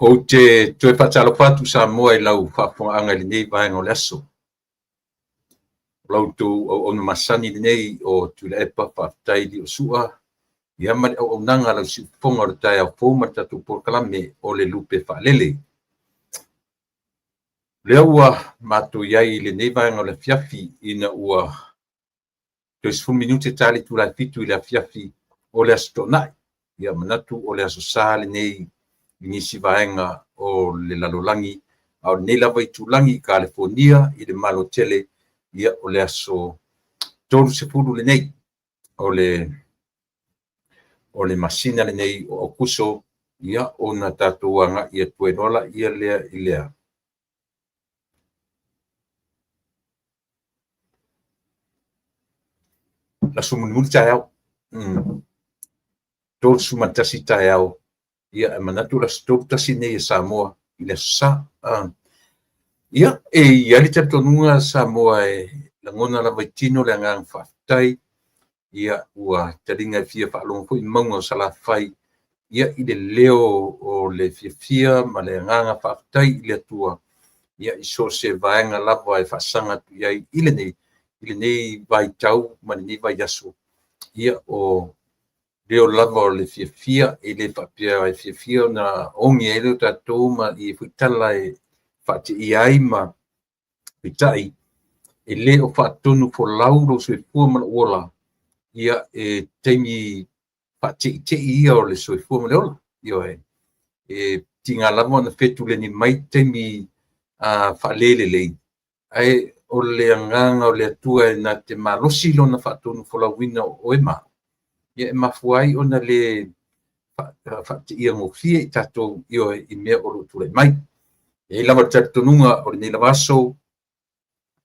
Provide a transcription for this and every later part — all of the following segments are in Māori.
O te whacalo whatu sa moa I lau whafonga li nei vaenga o le aso. Lau tu o masani li nei o tu le epa whaftai di o sua. Ia mani o nanga lau si whonga o tai au fōma tatu porkalame o le lupe whalele. Lea ua mātou iai le nei vaenga o le fiafi ina ua 20 minute tali tu lai fitu I le fiafi o le aso tonai. Ia manatu o le aso sa le nei nisi vaenga o le lalolangi au nei lava I tulangi I California I le malo tele ia o le aso tolu sepulu le nei o le masina le nei o kuso ia o na tatuanga ia tuenola ia lea I lea. La sumunimuli tae au. Tolu sumatasi tae au. Ia manatu la stop tasi nei Samoa I le sa. Ia ia li tatonunga Samoa langona la vaitino le ngang whaftai. Ia ua taringa fia whaalonga fo I maunga o salafai. Ia I le leo o le fia ma le nganga whaftai I le atua. Ia I so se vaenga lava whasanga tu ia I le nei vai tau ma le nei vai yaso. Ia o leo lava o le fia I le whapia fia na ongi leo tatou ma I whitala whati I ai ma whitai. Leo whatonu fo lauro se fua ma ola. Ia teimi whati ia o le soe fua ma le ola. Ia tinga lava na fetu le ni mai teimi whalele lei. Ai o le anganga o le atua na te malosi lo na whatonu fo lauina o ema. Ia mafuai o na le whati ia ngofia I tatou I mea o rotu le mai. Ia lava tatonunga o le nei lavaso.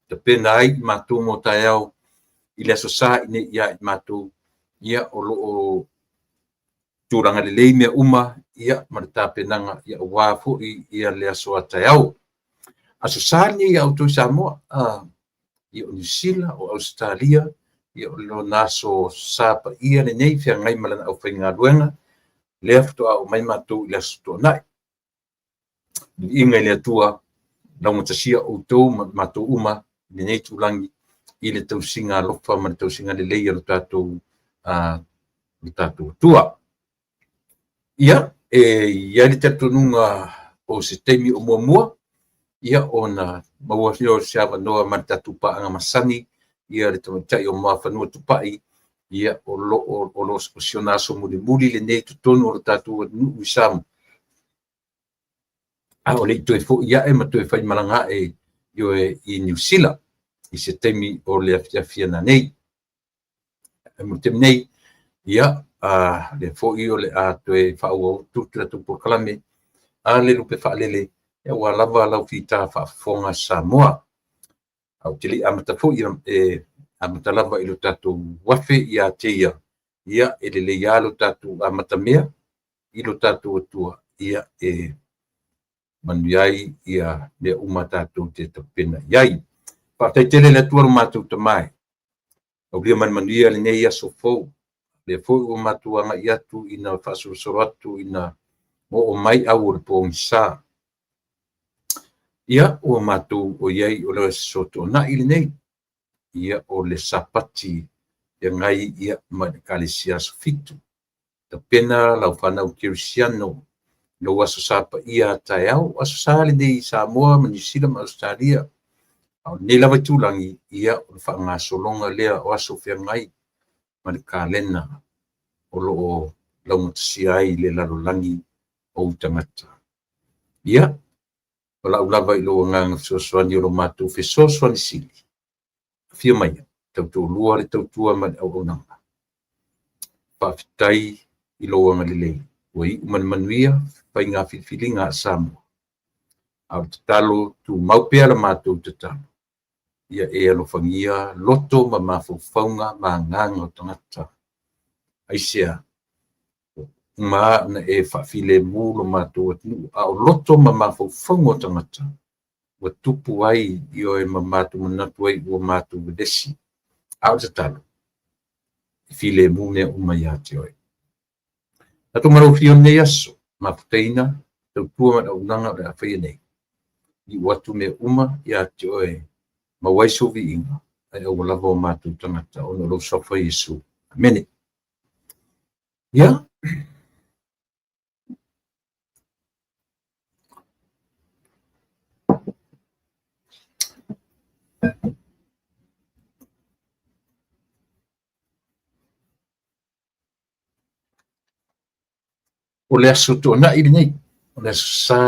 Te pena ai mātou mo tae au. I le aso sa I nei ia I mātou. Ia o loo tūranga le lei mea uma. Ia marita penanga ia wāfo ia le aso a tae au. Aso sa ni au tui Samoa. Ia o New Zealand o Australia. Ia o lo naso sa pa ia le nei fia ngai malana au whainga luenga. Lea fito au mai mātou I le aso tō nai. Inga le atua. Laumatasia o tō mātou uma. Le nei tūlangi I le tausinga lofa ma le tausinga le leia lo tātou tua. Ia, ia le tatonunga o se teimi o mua. Ia o na maua fio se awa noa ma le tātou paanga masani. Ia le tamatai o maa whanua tupai. Ia o lo sionaso muli le nei tutonu o le tātou nuu I samu. O le toe fo ia ma toe whai malanga I New Zealand. I se teimi o le afia na nei. Mo temi nei, ia, le fo o le toe whau au tutura tupo kalame, le lupe whaalele, ia wa lava lau fita whaafonga Samoa. Au tili amata fo amata lava ilo tatu wafe ia teia. Ia le leia lo tatu amata mea, ilo tatu atua, ia manu iai, ia le umatatu te tapena iai. Patai tele le tua mātou tamai. Au lia manuia le nei aso fou. Le fou o mātou anga I atu ina whasorosoro atu ina o mai au o le pōngi sā. Ia o mātou o iei o le soto na I le nei. Ia o le sapati ia ngai ia ma le kalesia aso fitu. Ta pena lau whanau kirisiano. Lau aso sapa ia tae au. Aso sā le nei Samoa ma New Zealand ma Australia. Nei lava tulangi ia o whaanga solonga lea o aso whia ngai ma le kālena o loo laumatasia ai le lalolangi o tangata. Ia, o lau lava I loo nganga fisosoani o lo mātou fisosoani sili. Fia mai, tautua lua le tautua ma le au nanga. Pāwhitai I loo anga le lei. Ui manuia, whai ngā whiwhili ngā Samoa. Au te talo tu maupea la mātou te talo. Ia alofangia loto ma mafaufaunga ma nganga o tangata. Aisea, ma na whawhile mūlo mātou atinu, o loto ma mafaufaunga o tangata. Wa tupu ai I oe ma mātou manatu ai ua mātou vedesi. Au te talo. While mūne umai ate oe. Nato marau fio nei aso, mafuteina, tautua ma unanga le afai nei I watu me uma ia te oe ma waiso vi inga ai au lava o mātou tangata o no lo sofa Yesu amene ia o le aso tōna ili nei o le aso sa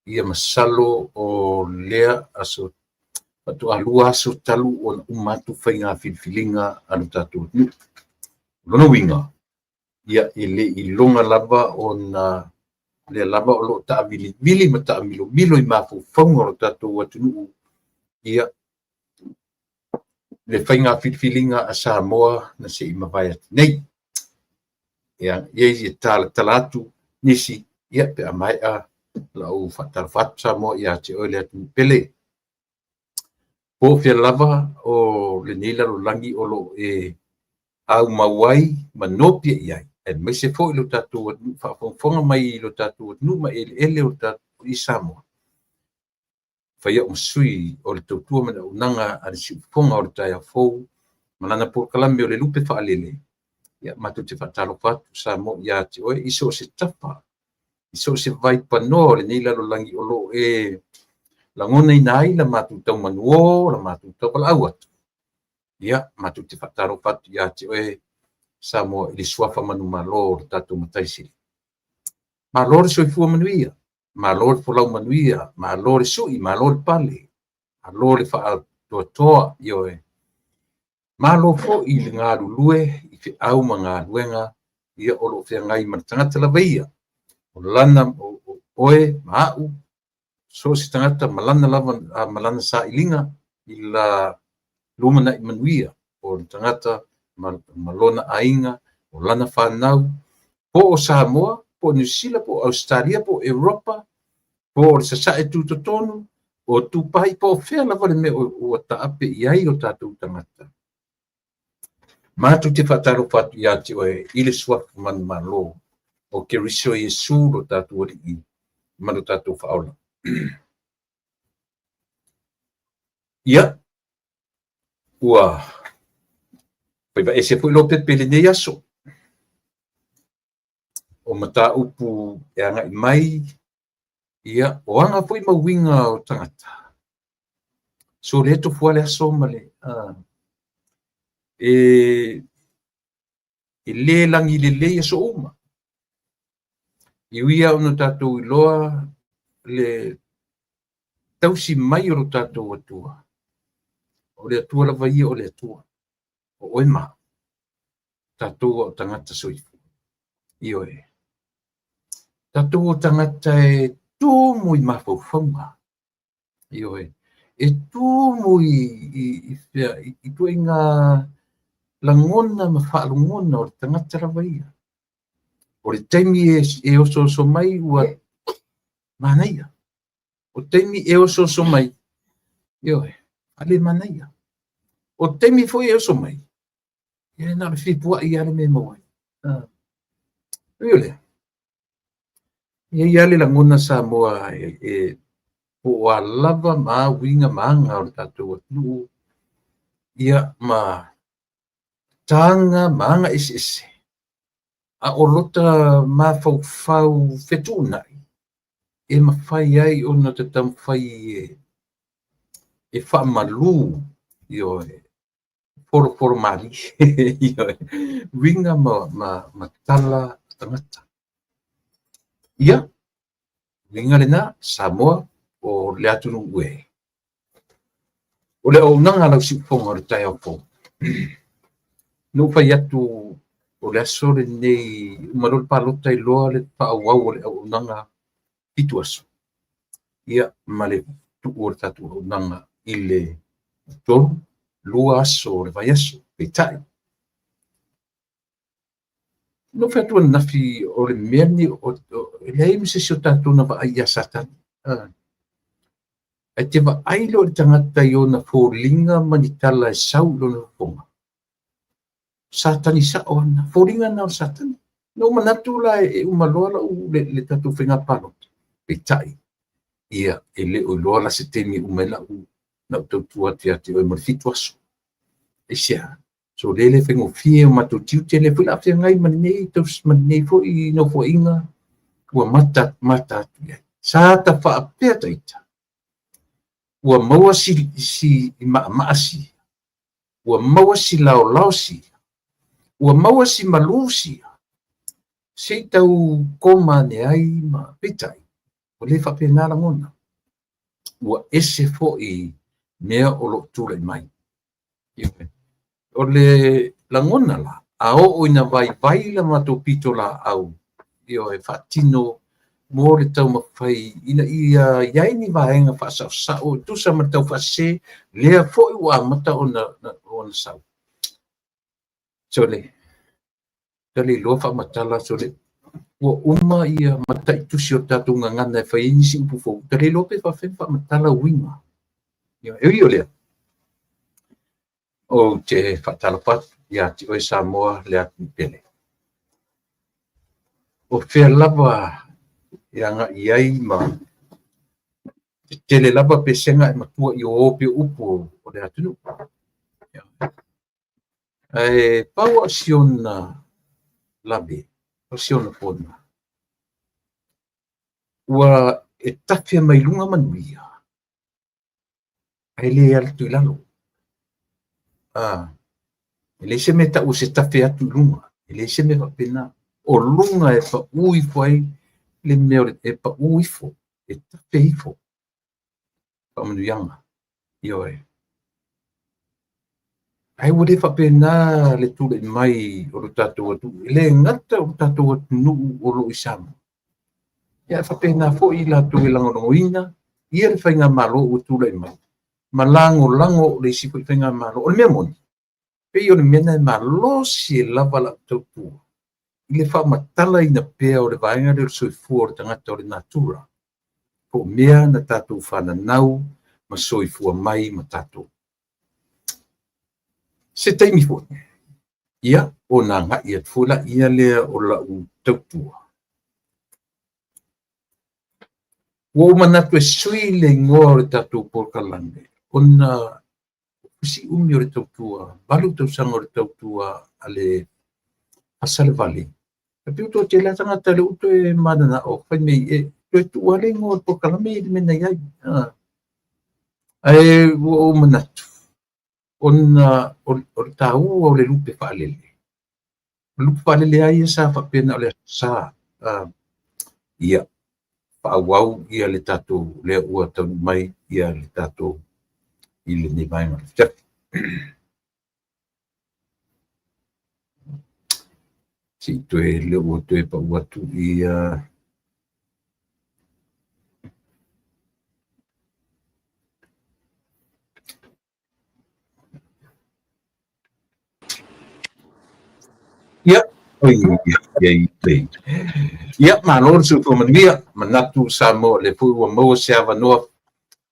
ia masalo o lea aso atu alua aso talu o na umatu whainga filfilinga anu tātou nu lono winga ia ele ilonga lava o na le lava o lo ta vili ma ta milo I mafu fonga o tātou atu nu ia le whainga filfilinga a Samoa na se ima vai atu nei ia ia talatu nisi ia pe amai a lau fatarfatu Samoa ia te oile atu pele po fia lava o le nila lo langi o lo au mawai manopia iai e mai se fo ilo tatu whafonga mai ilo tatu nu ma ele o tatu I Samoa whaia o sui o le tautua mana unanga a le siufonga o le taia fou malana po kalame o le lupe whaalele ia matu te whatalo fatu Samoa ia te oe iso se tapa iso se vai panoa o le nila lo langi o lo langona ina ai la matu tau manuo la matu tau pala au atu ia matu te whataro fatu ia te oe Samoa ili suafa manu malo le tatu mataisiri malo le soifua manuia malo le folau manuia malo le sui malo le pale malo le wha toa ioe malo fo I le ngā lulue I fi au ma ngā luenga ia olo fia ngai ma tangata la veia o lana oe maau so si tangata malana lava malana sa ilinga I la lumana I manuia o tangata malona ainga o lana whanau po o Samoa po New Zealand po Australia po Europa po o sasae tūtotonu o tūpai po whea lava le me o taape iai o tātou tangata mātu te whataro whatu ia te oe ile suafu manu malo o ke riso Yesu lo tātou ori I manu tātou whaola ia ua paiva ese pu lo pepele nei aso o mata upu e anga I mai ia o anga pui mawinga o tangata so le to fuale aso male e le langi le aso uma Iuia ono tātou iloa le tausi mai o tātou atua o le atua lava ia o le atua o oe ma tātou o tangata soifu ioe tātou o tangata e tūmu I mawhauwhaunga ioe e tūmu I tue ngā langona ma whaalungona o le tangata lava ia o le taimi e oso mai ua manaia o taimi e oso mai ioe ale manaia o taimi foi e oso mai ia na le fipua I ale me mawai iole ia le langona Samoa po a lava ma winga manga o le tātou atu ia ma tanga manga ese a o lota ma fau fetuna e mawhai ai o na te tamwhai e whaamalu ioe foro mari ioe winga ma tala tangata ia winga lena Samoa o le atunu ue o le o nanga lau siuponga o le tai au po no whai atu o le aso le nei umarol palota I loa le whaawau o le au nanga pitu aso ia ma le tuku o le tatu au nanga I le tolu lua aso o le vai aso peitai no whai atu nafi o le meani o le aimi se sio tatu na wa ai asatani ai te wa ailo le tangata I ona fōringa manitala e sau lona fonga satani sa o na fōringa na o satani no manatu la e umaloa la le tatu whinga palot petai ia ele o loa la se temi umela u na tautua te ate o marfitu aso isia so lele fengo fie o matutiu te le fula fia ngai manei tos manei fo I no fo inga ua mata sa ta fa pea taita ua maua si maasi ua maua si laosi ua maua si malusi se tau koma ne ai ma petai o le fa pena la ngona ua ese fo I mea o lo tule mai o le langona la a o ina vai la matopito la au io e fatino mo le tau mawhai ina ia iai ni vaenga whasau o tusa matau whase lea fo I wa mata o na sau so le loa whamatala so le ua uma ia mata I tusi o tatu ngangana e whai nisi upu fo tale lope whamatala winga e o lea o te whatala pat ia ti oi Samoa le atu pele o whea lava ia nga iai ma tele lava pesenga e matua I o ope upu o le atunu e pau a siona labe o siona pona ua e tafia mai lunga manuia ai le altu lalo ele se meta o se tafia atu lunga ele se me pena o lunga e pa ui foi le meo e pa ui fo e tafia ifo pa manuianga io ai wale fa pena le tule mai o tatou atu le ngata o tatou atu nu o lo isama ia fa pena fo I la tu langoina ia le fainga malo o tule mai malango le si fainga malo o memon pe io le mena malo si lava la tautu le fa matala ina pe o le vainga le soifu o tangata o le natura po mea na tatou fana nau ma soifu mai ma tatou se taimi fo ia o na nga ia fula ia le o la u tautua o manatu e sui le ngoa o le tatou porkalande ona si umi o le tautua balu tausanga o le tautua ale asale vale e piuto te le tangata le uto e manana o fai mei e toe tua le ngoa o porkalame i mena iai e o manatu ona o le tau o le lupe whaalele lupe whaalele ai e sa whapena o le sa ia whaawau ia le tatou le ua tau mai ia le tatou I le ni vaenga si toe le ua toe pa watu ia ia ia malor su ko mania manatu Samoa le fu ua mo se avanoa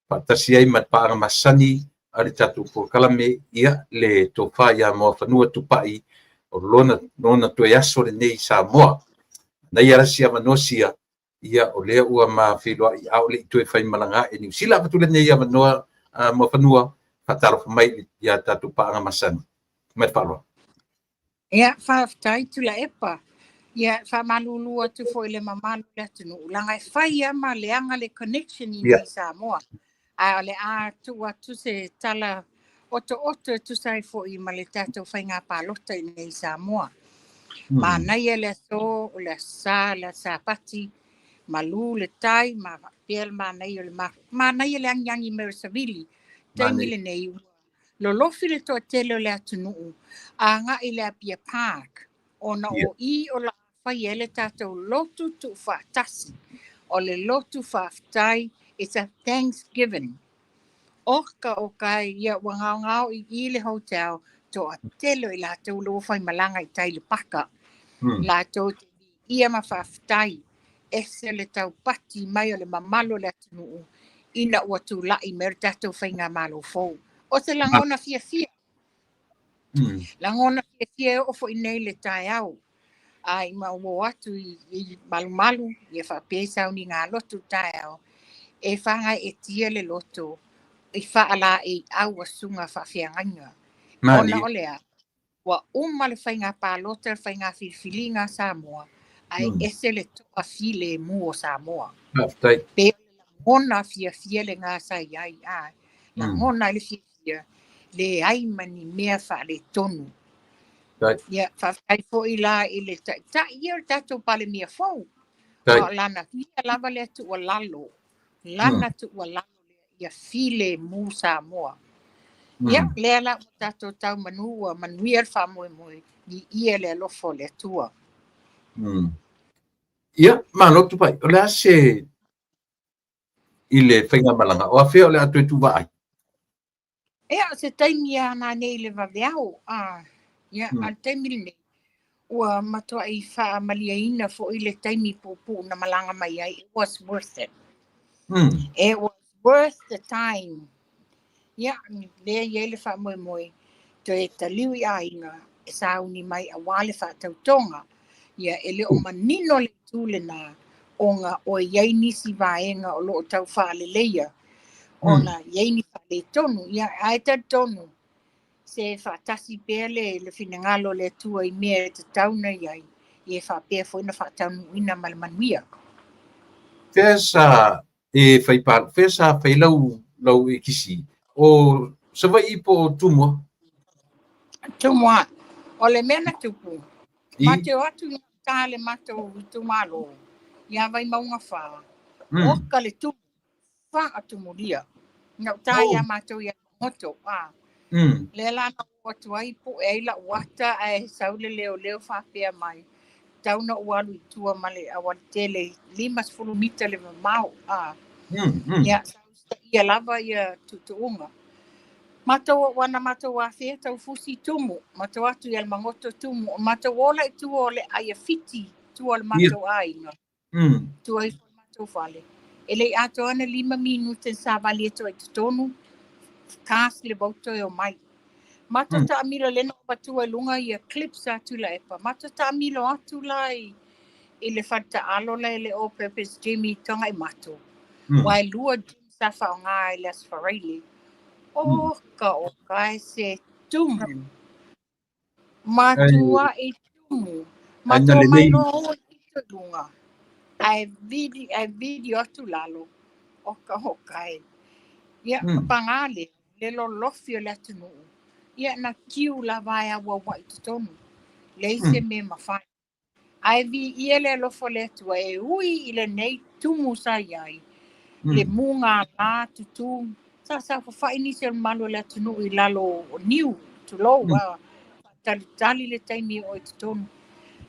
patasi ai mat pa masani ari tatu por kalame ia le tofa ia mo fanua tupai o lona to yaso le nei Samoa na ia si avanosia ia o le ua ma filo I au le to fai malanga e ni sila patu le nei avanoa mo fanua fatalo mai ia tatu pa masani mai palo ia faafetai tula epa ia faamalulu atu foʻi le mamalu le atunuu lagai faia ma leaga le connection I nei Samoa a o le a tuu atu se tala oto e tusai foʻi ma le tatou faigā palota I nei Samoa manaia le aso o le asā le asapati ma lu le tai ma pea le manaia le manaia le agiagi meresavili taimi lenei lolofi le toʻatele o le atunuu agaʻi le apia park ona o I o la faia le tatou lotu tuufaatasi o le lotu faafetai it's a Thanksgiving oka ai ia ua gaogao I le hotel toʻatele o I latou lou faimalaga I tai le paka latou te ia ma faafetai ese le taupati mai o le mamalo o le atunuu ina ua tulaʻi me le tatou faigā malofou o se lagona fiafia lagona fiafia e ofo I nei le taeao ai mau atu I malu ia whapea sauni ngā loto tae au. E whanga e tia le loto I whaala I au asunga whawhianganga. Mani. Ona olea, wa le whainga pālota le whainga whiwhilinga Samoa, ai ese le toa file mua Samoa. Haftai. Pe ngona fia le ngā sai ai ai. La ngona le fia le ai mani mea wha le tonu. Ia, whawhai fo I la I le ta ia le tato pale mea fau. O lana fia lava le atu ua lalo. Lana tu ua lalo le ia file mu Samoa. Ia, lea la o tato tau manua, manuia le wha moe I ia le alofo le atua. Ia, manotu pai, o le ase I le whainga malanga, o a whea o le atu e tu vai. Ia, se taimi a nā nei le waweao, ia, al taimi le nei, ua matoa I wha malia ina fo I le taimi pōpū na malanga mai ai, it was worth it. It was worth the time. Ia, lea ia le wha moe, to e taliwi a inga, e sauni mai a wale wha tautonga, ia, e le o manino le tūle nā, onga o iei nisi vaenga o loo tau wha le leia, ona iei ni wha le tonu, ia, aeta tonu, se wha tasi pēle le whinangalo le tua I mea e te tauna iai, I e wha pēr fwina wha taunu ina malamanuia. Fesa e whaipar, fesa whailau e kisi, o sawa I po tumua? Tumua, o le mena tupu, mateo atu I tāle mateo I tumalo, ia vai maunga wha, oka le tupu, wha atumuria, ngau tā ia mateo ia moto, le lana o tuai po e la wata ai saule leo whapea mai. Tauna ualu I tua male awal tele 5 mita le mau. Ia ia lava ia tutuunga. Mato wana mato wa fea tau fusi tumu. Mato atu ia mangoto tumu. Mato wola I tua ole aia fiti tua le mato aina. Tua I mato fale. Ele ato ana 5 minute sa vali eto I tutonu. Kas le bauto e o mai. Mata ta amilo lena o patua lunga I eclipse atu la epa. Mata ta amilo atu la I le fata alo la ele o purpose Jamie tonga I mato. Wai lua jim safa o ngā I le asfarele. O ka se tumu. Matua I tumu. Matua mailo o ito lunga. Ai video atu lalo. O ka hokai. Ia pangale. Le lo lofio le atu nuu. Ia na kiu la vai awa wai tonu. Leise me mawhai. Ai vi ia le lofo le atua e ui I le nei tumu sa iai. Le munga la tutu. Sa whawhai nisi al malu le atunu I lalo niu tu lo. Tali le taimi o I tonu.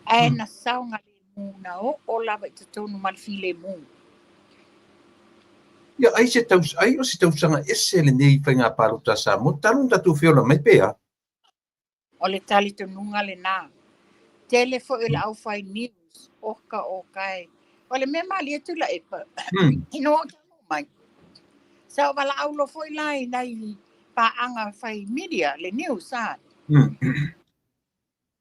Ai na saunga le muna o lava I tonu malfi le munga. Ia, ai o se tausanga ese le nei whainga paruta sa mo, talun tatu whiola mai pēa? O le tali tonunga le nā. Telefo I la au whai news, oka o kai. O le mea mali atu la epa. Ino o tanu mai. Sa o wala au lo foi lai nai paanga whai media, le news sa.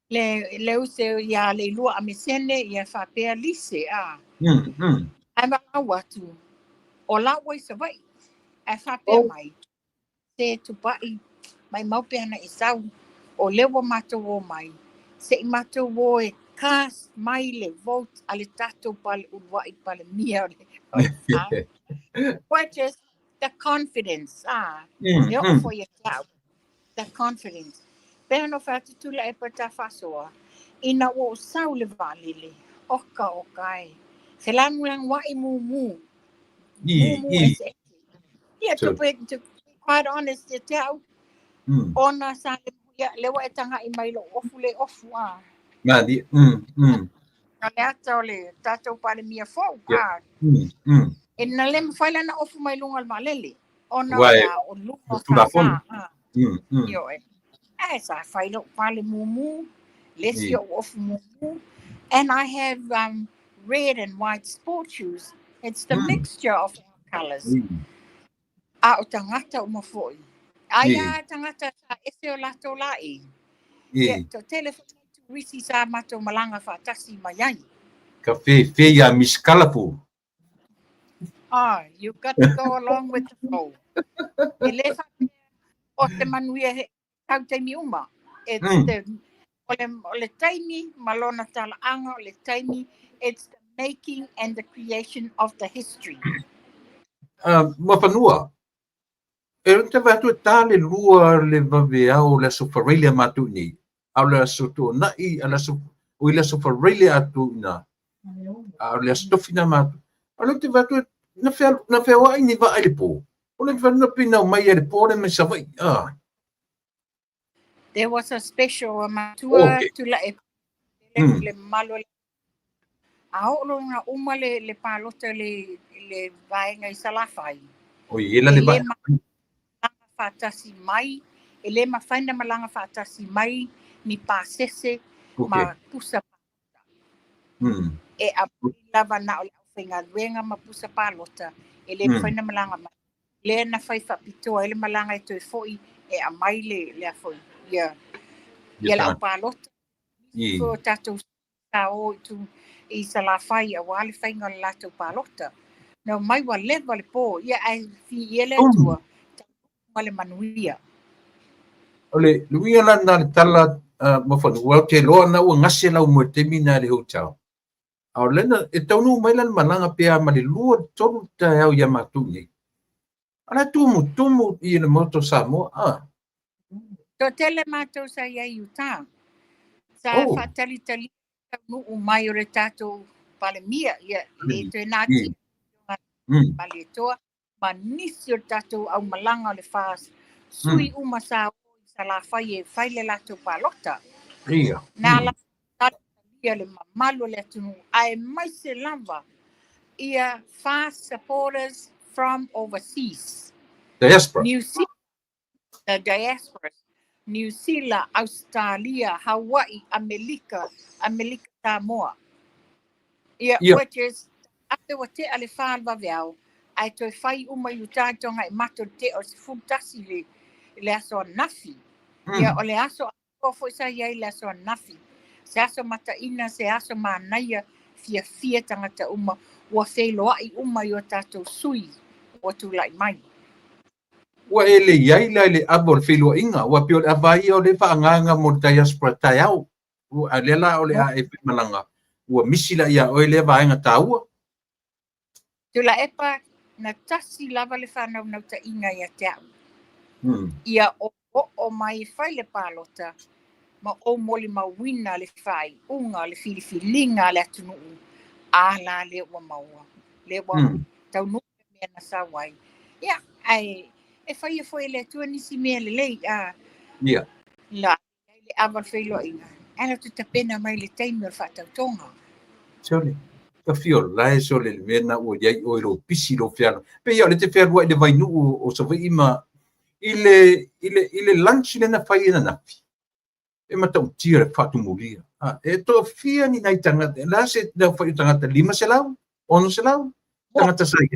Le use ia le lua a mesene ia whapea lise a. Ai wala watu. O la wai sa vai. Ai whapea mai. Se tupai mai maupea na isau. O lewa mato o mai. Se I mato o e cast mai le vote ale tato pale uwai pale mia. Which is the confidence. For yourself. The confidence. Pea no whatu tula e pata whasoa. Ina o sau le valile. Oka o kai. Se langulang wai mu. Mu ese. Yeah, to be quite honest, te tau. Ona sa lewa e tanga I mailo ofu le ofu a. Madi, Ale ata o le tatou pale mia fau. E na lem whaila na ofu mai lunga malele. Ona o lunga kasa. Yo e. E sa whaila pale mumu. Lesi o ofu mumu. And I have red and white sport shoes. It's the mixture of colors. A o tangata o mafoi. Aia tangata sa ese o lato lai. To telefone Risi sa matou malanga whaatasi mai ai. Ka fe ya Miss Colorful. You got to go along with the flow. E le whapea o te manuia he tau taimi uma. It's the ole taimi malona talaanga ole taimi. It's the making and the creation of the history. Mapanua. E te vatu tale lua le vaveau le sofarelia matu ni. Au le soto nai ala so o le sofarelia atu na. Au le stofina matu. Au te vatu na fe wa ni va ale po. O le vatu na pina mai ale po le me savai. There was a special matua to la le malo Aolo nga uma le palota le vaenga I salafai. O ila le ba. Fatasi mai, ele mafaina malanga fatasi mai ni pasese ma pusa palota. E a lava na o finga wenga ma pusa palota. Ele mafaina malanga mai. Le na fai fapitoa ele malanga I toi foi e a mai le a foi. Ia la palota. So tato o tu I salafai a wale fainga la to palota. No mai wa le vale po ia ai fi ele tua. Male manuia. Ole luia la na tala mafanu wa ke lo na o ngase la mo temina le hotel. Au lena e taunu mai lan malanga pe a mali lua tolu ta au ya matungi. Ala tumu I le moto samo To tele mato sa ia yuta. Sa fatali tali no mai o tato pale mia ia e te nati. Pale toa manisio tato au malanga le fas. Sui uma sa la fai le lato palota. Ia. Na la ia le mamalo le tunu ai mai se lava. Ia fast supporters from overseas. Diaspora. New Zealand, the diaspora. New Zealand, Australia, Hawaii, America Samoa. Yeah, which is after what te ale falva veao. Ai toi fai uma yuta tonga I mato te o futasi le aso nafi. Ia o le aso o foi sa ia le aso nafi. Se aso mata ina se aso manaya fia tangata uma wa felo ai uma yo tato sui o tu lai mai. Wa ele yai le abol felo inga wa pio avai o le faanganga mo diaspora taiau. Wa lela o le a e malanga. Wa misila ia o le vaenga taua. Tula epa na tasi lava le whanau nau ta inga ia te au. Ia o mai whai le palota, ma o moli ma wina le whai, unga le filifilinga le atunuu, ala le ua maua. Le ua tau nuke mea na sawai. Ia, ai, e whai e whai le atua nisi mea le lei, Ia. La, le aval whailo inga. Ala tu tapena mai le teimi o whatau tonga. Sole. Ka fio lai so le mena o yai o lo pisi lo fiano. Pe ia le te fia rua le vai nu o so vai ima ile lunch le na fai na nafi. E mata o tira fatu mulia. E to fia ni nai tanga la se na fai tanga 5 selau, 11 selau. Tanga ta sai.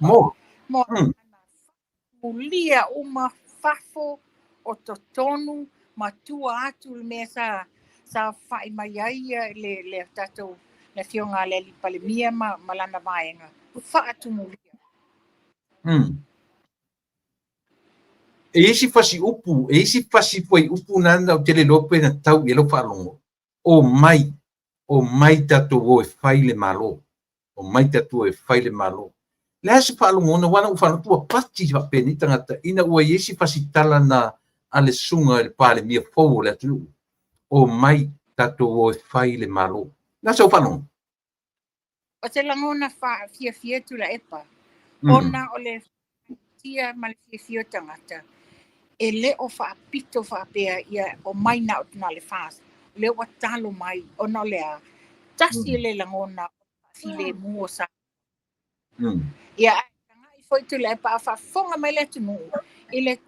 Mo. Mulia uma fafo o totonu matua atu le mesa sa fai mai ai le tato le fionga le pale mia malana vaenga fa atu mulia e isi fasi foi upu nanda o tele lope na tau e lo falongo o mai tato o faile malo o mai tato e faile malo le se falongo na wana ufano tua pati va penita ngata ina o isi fasi tala na ale sunga le pale mia fo le tu o mai tato o faile malo na so falongo o te langona fia tu la epa ona o le tia mal fia tangata e le o pito pea ia o mai na o tuna le fas le o talo mai ona le a tasi le langona file mua sa ia ngai foi tu le epa fonga mai le tunu ile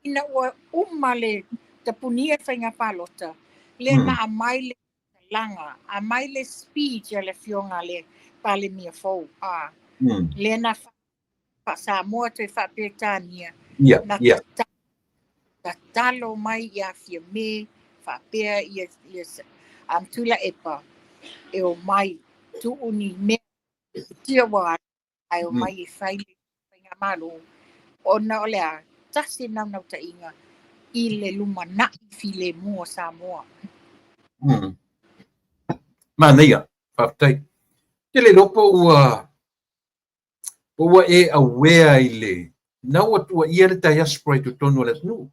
ina o umale te punia whainga palota le na mai le langa a mai le speech le fionga le pale mia fou le na sa mo te fa petania na ta talo mai ia fia me whapea ia tula epa e o mai tu uni mea tia wa ai o mai e whaile whainga malo ona o lea tasi nau ta inga i le luma na i file mua Samoa. Mania, whaptai. Te le lopo ua e awea i le nau atua ia le diaspora i tutonu le tunu.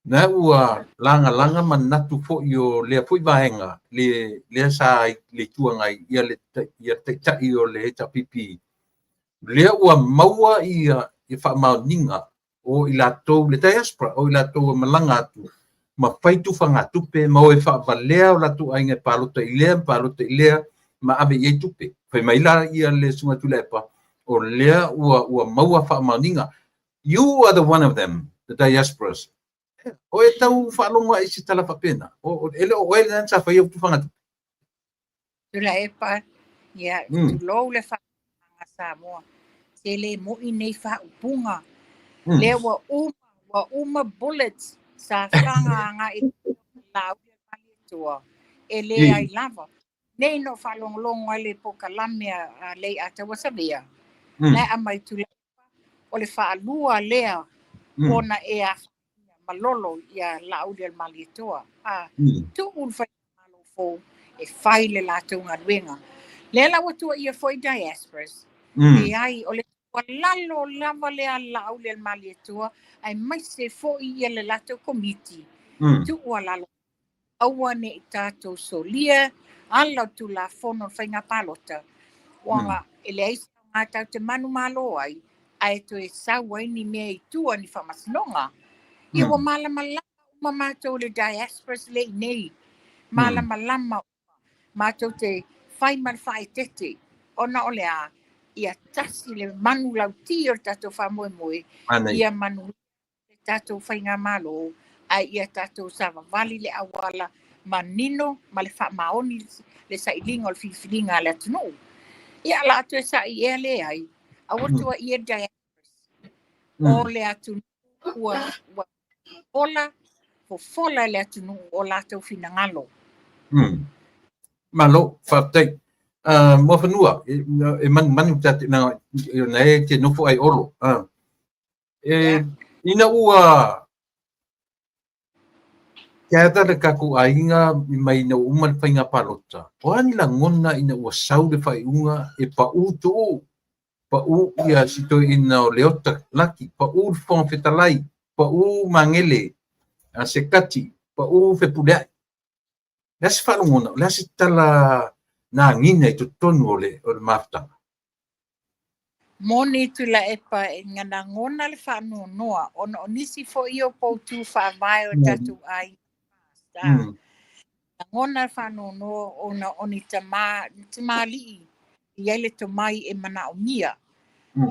Na ua langa manatu fo i o lea pui vaenga le sa le tuangai ia te tai o le heta pipi. Lea ua maua i whamauninga o i latou le diaspora o i latou malanga atu. Ma whaitu whangatupe ma o e whavalea o latou ainga palota i lea ma ave i tupe. Whai maila ia le sunga tulepa o lea ua maua whamauninga. You are the one of them, the diasporas. O e tau whalonga i si tala whapena. O ele nansa whai au tu whangatupe. Tula epa, ia tu lou le whaanga Samoa. Se le moi nei whaupunga. Le wa uma bullets sa whanga nga i lau tua. E le ai lava. Nei no whalonglongo le poka lamea le atawa sabia. Le amai tula epa, o le whaalua lea ona e a malolo ia lau del malitoa. Tu un whai malo fo e whai le latou ngaruenga. Le la watua ia foi diasporas. E ai o le lalo lava le lau le malitoa ai mai se fo ia le latou komiti. Tu ua lalo aua ne i tātou solia ala tu la fono whainga palota. Wanga ele eisa ngātau te manu malo ai ai to e sawa ni mea i tua ni whamasnonga. Ia wa malama lama mātou le diasporas le nei. Malama lama mātou te whaiman whai tete. Ona ole a ia tasi le manu lau ti o tātou whamoe ia manu le tātou whainga malo ai ia tātou sawa vali le awala manino ma le whamaoni le sailinga o le whiwhiringa le atunu. Ia la atu e sa i e le ai awatua ia diasporas o le atunu ua fola le atunu o lātou finangalo. Malo, whaptai. Mo whanua, e manu tate na e te nofo ai olo. Ina ua Kata le kaku ainga mai na uman whainga palota. O ani la ngona ina ua sau le whaiunga e pa uto. Pa u ia sito ina o leota laki. Pa u whong whetalai. Pa u mangele. A se kati. Pa u whepulea. Lasi whalongona. Lasi tala na ngina i to tonu o le maftanga. Moni tu la epa e ngana ngona le whanua noa. Ono nisi fo iyo pou tu whaavai o tatu ai. Ngona whanau no ona oni tamali i ele to mai e mana o mia.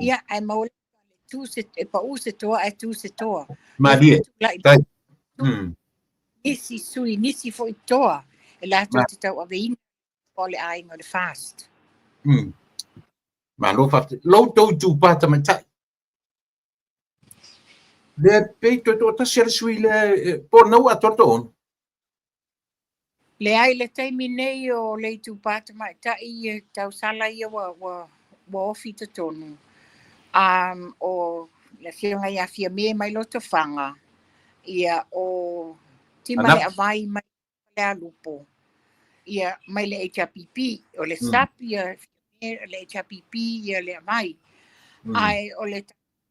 Ia ai maule tu se e pa u se toa e tu se toa. Marie. Nisi sui nisi fo i toa. E la tu te tau ave inga o le ainga le fast. Ma lo fast. Lo tau tu pata matai. Le peito to ta ser sui le por no atorto on. Le ai le taimi nei o le tu pata mai ta i tau sala ia wa ofi te tonu. O le whionga ia fia me mai loto whanga. Ia o tima le avai mai le alupo. Ia mai le HRPP o le sapi ia le HRPP ia le avai. Ai o le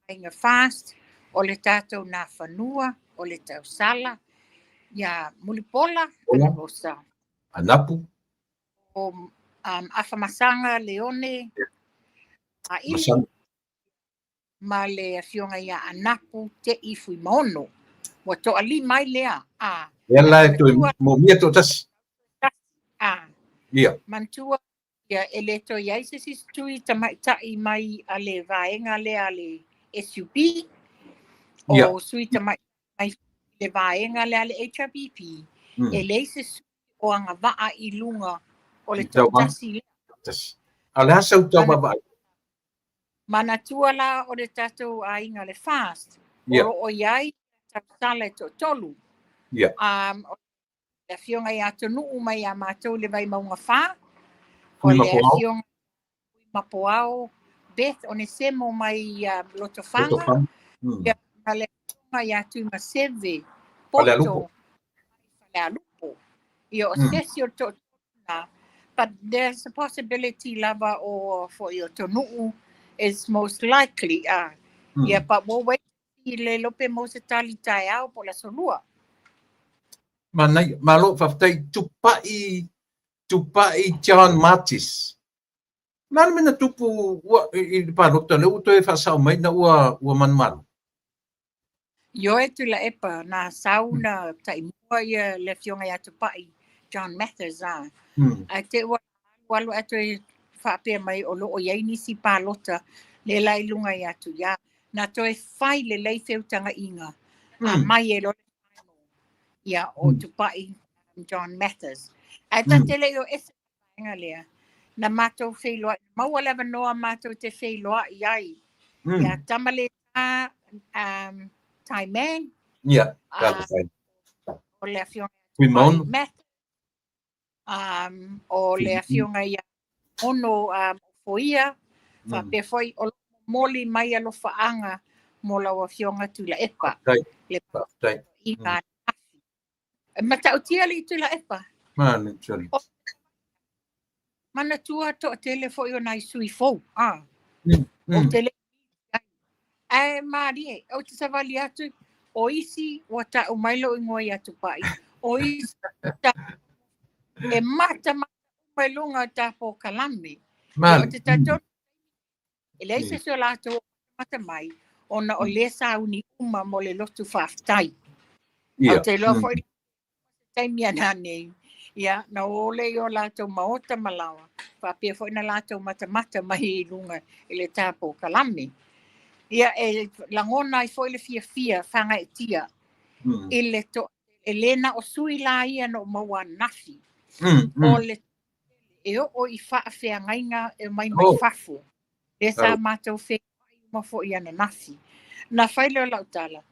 tainga fast o le tatou na whanua o le tau sala. Ia mulipola ala rosa. Anapu. O Afamasanga Leone. A ili ma le fionga ia anapu te i fui maono. Wa to ali mai lea. Ela e to mo mia to tas. Ia. Mantua ia ele to ia se si tui tai mai ale vaenga le ale SUP. O sui mai le vaenga le ale HRPP. Ele se o anga waa i lunga o le tasi. Ale hasa utau baba. Mana tua la o le tatou a inga le fast. O iai tau sale to tolu. Le fionga ia tonu mai a mātou le vai maunga whā. O Kui le Mapoao. fionga Mapoao. Beth o ne semo mai loto Loto whanga. Whanga. Ia na le fionga ia tu ma seve. Whale alupo. Whale alupo. Ia o sesi o to na. But there's a possibility lava o for your tonu is most likely. Ia pa mo wait i le lope mo se tali tai au po la solua. Manai, malo whaftai tupai John Martis. Nana mena tupu i parota le uto e whasau mai na ua manmalu. Yo e tu la epa na sauna tai mua ia le fionga ia tupai John Mathers a te walu atu e whapea mai o loo iei nisi pālota le lai lunga ia tu ia na toe whai le lei whiutanga inga a mai e lo ia o tupai John Mathers. A ta te leo ese inga lea na mātou wheiloa maua lewa noa mātou te wheiloa iai ia tamale Taiman. Ia, kāta whai. O le fionga Kui maunu. o le fionga ia ono foia pe foi o moli mai alo faanga mo la fionga tu la epa le ina mata o tia li tu la epa Mana tuli. mana tua to tele foi o nai sui fo o tele ai mari o te savali atu o isi wata o mailo ingoi atu pai o isi e mata mai lunga tapo kalame o te tato ele se so lato mata mai ona o le sauni uma mo le lotu whaftai o te lo foi tai mia nane ia na ole o lato maota malawa pa pe foi na lato mata mai lunga ele tapo kalame ia e langona i foi le fia fanga e tia ele to Elena o sui la ia no maua nafi o le o i whaafea ngainga e mai fafu e sa mātou whea ma fo i ana nafi na whaile o lautala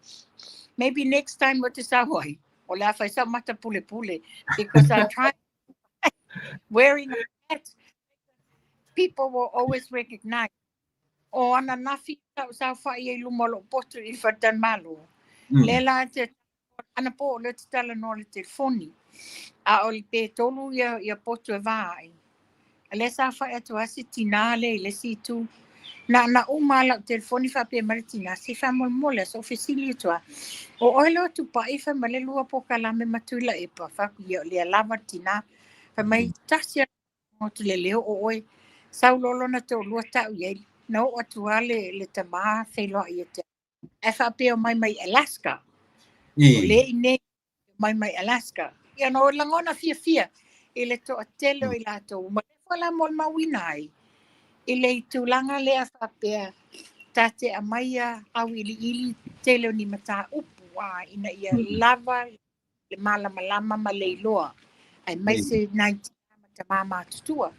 maybe next time what is awai o le awhai sa mata pule because I'm trying wearing a hat people will always recognize o ana nafi sa whai e lumalo potu i whatan malo le la te ana po le te tala no le telefoni a o le pe tolu ia potu e vai le sa fa atu asi tinale le situ na uma la telefoni fa pe martina si fa mo le so fesili tu o oilo tu pa ifa male lua po kala me matula e pa fa le lava tina fa mai tasia mo tu le leo o oi sa lolo na to lua ta ye no o tu ale le tama felo ia te e fa pe mai Alaska le ine mai Alaska ia no langona fia ele to atelo i lato ma fala mol mawinai ele tulanga le afapea tate amaya au ili telo ni mata upu ina ia lava le malama ma leiloa ai mai se 90 mata mama tutua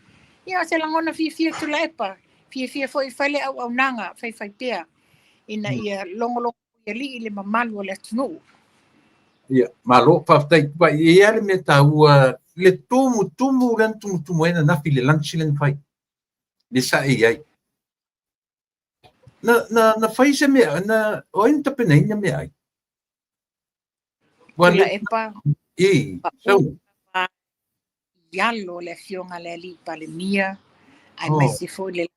ia se langona fia tulepa fia foi fale au nanga fai pea ina ia longo ia li le mamalu le tunu ia malo faftai pa ia le metaua le tumu len tumu ena na file lunch len fai le sa ai na fai se me na o inta penai me ai wala epa so yalo le fionga le li palemia ai mai se foi le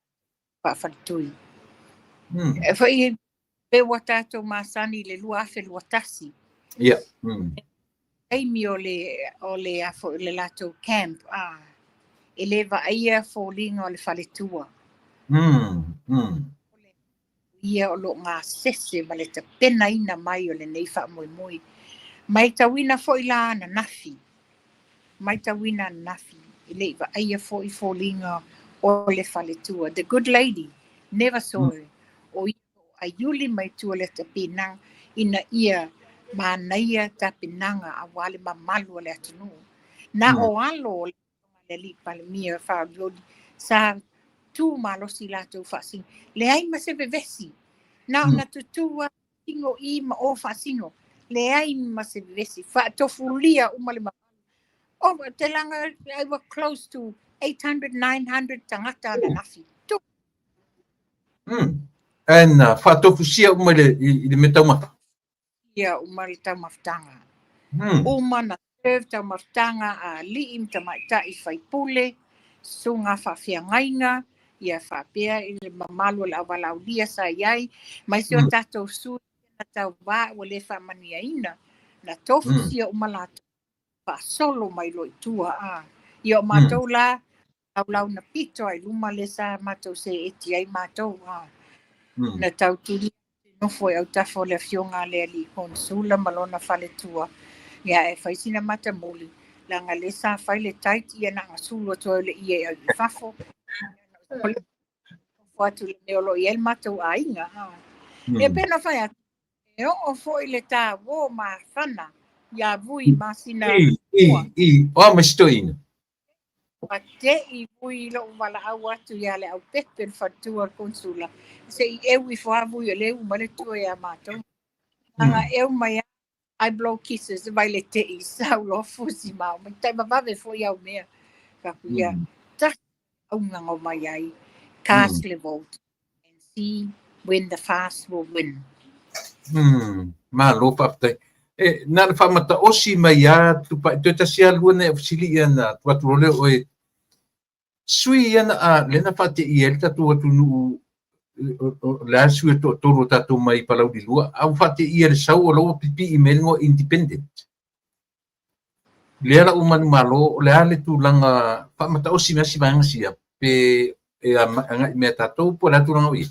pa fatui e foi pe watato masani le lua fe luatasi ia ai mi o le afo le lato camp eleva ia falling o le faletua ia o lo ngā sese ma le te pena ina mai o le nei wha moi mai tawina foi la na nafi mai tawina nafi eleva ia foi falling o le faletua the good lady never saw her o ayuli mai tu le te pena ina ia ma naia ta pinanga a wale mamalu le atunu na o alo le li palemia fa sa tu malo si lato fasin le ai ma se vevesi na tutua singo i ma o fasingo le ai ma se vevesi fa tofulia uma le Oh, te langa, I were close to 800, 900 tangata na nafi. And whatofusia umele I le metauma. Ia umari tamaftanga. Uma na serve tamaftanga a liim tamaita I whaipule, sunga whawhiangainga, ia whapea I le mamalu la walaulia sa iai, mai sio tatou sui na tau wā o le whamaniaina, na tofusia umalata solo mai loitua a. Ia o mātou la, lau na pito ai luma le sa mātou se eti ai mātou a. Na tau turi nofo e au tafo le fionga le ali konsula malona fale tua. Ia e whaisina mata muli. Langa le sa whai le taiti ia na ngasulu atoa le ia au I fafo. Watu le neolo I el mātou a inga a. E pena whai atu. E o foi le tā wō mā whana. Ia vui masina. O mastoina. Pa te I vui lo wala au atu ia le au pepe whatua konsula. Se I eu I whavu I leu male tua ia mātou. Anga eu mai I blow kisses vai le te I sau lo fusi mau. Mai tai mawave fo iau mea. Kaku ia. Ta au ngango mai ai. Cast le vote. And see when the fast will win. Ma lo paptai. Na whamata osi mai a tupa te tasia luana e fusili ia na tuatulole o e sui ia na a lena whate I el tatu atu nuu la sui toro tatu mai palau di lua au whate ia le sau o loa pipi I melingo independent. Lea la umanu malo lea le tu langa whamata osi mea si vanga sia pe e anga mea tatou po la tu langa ui.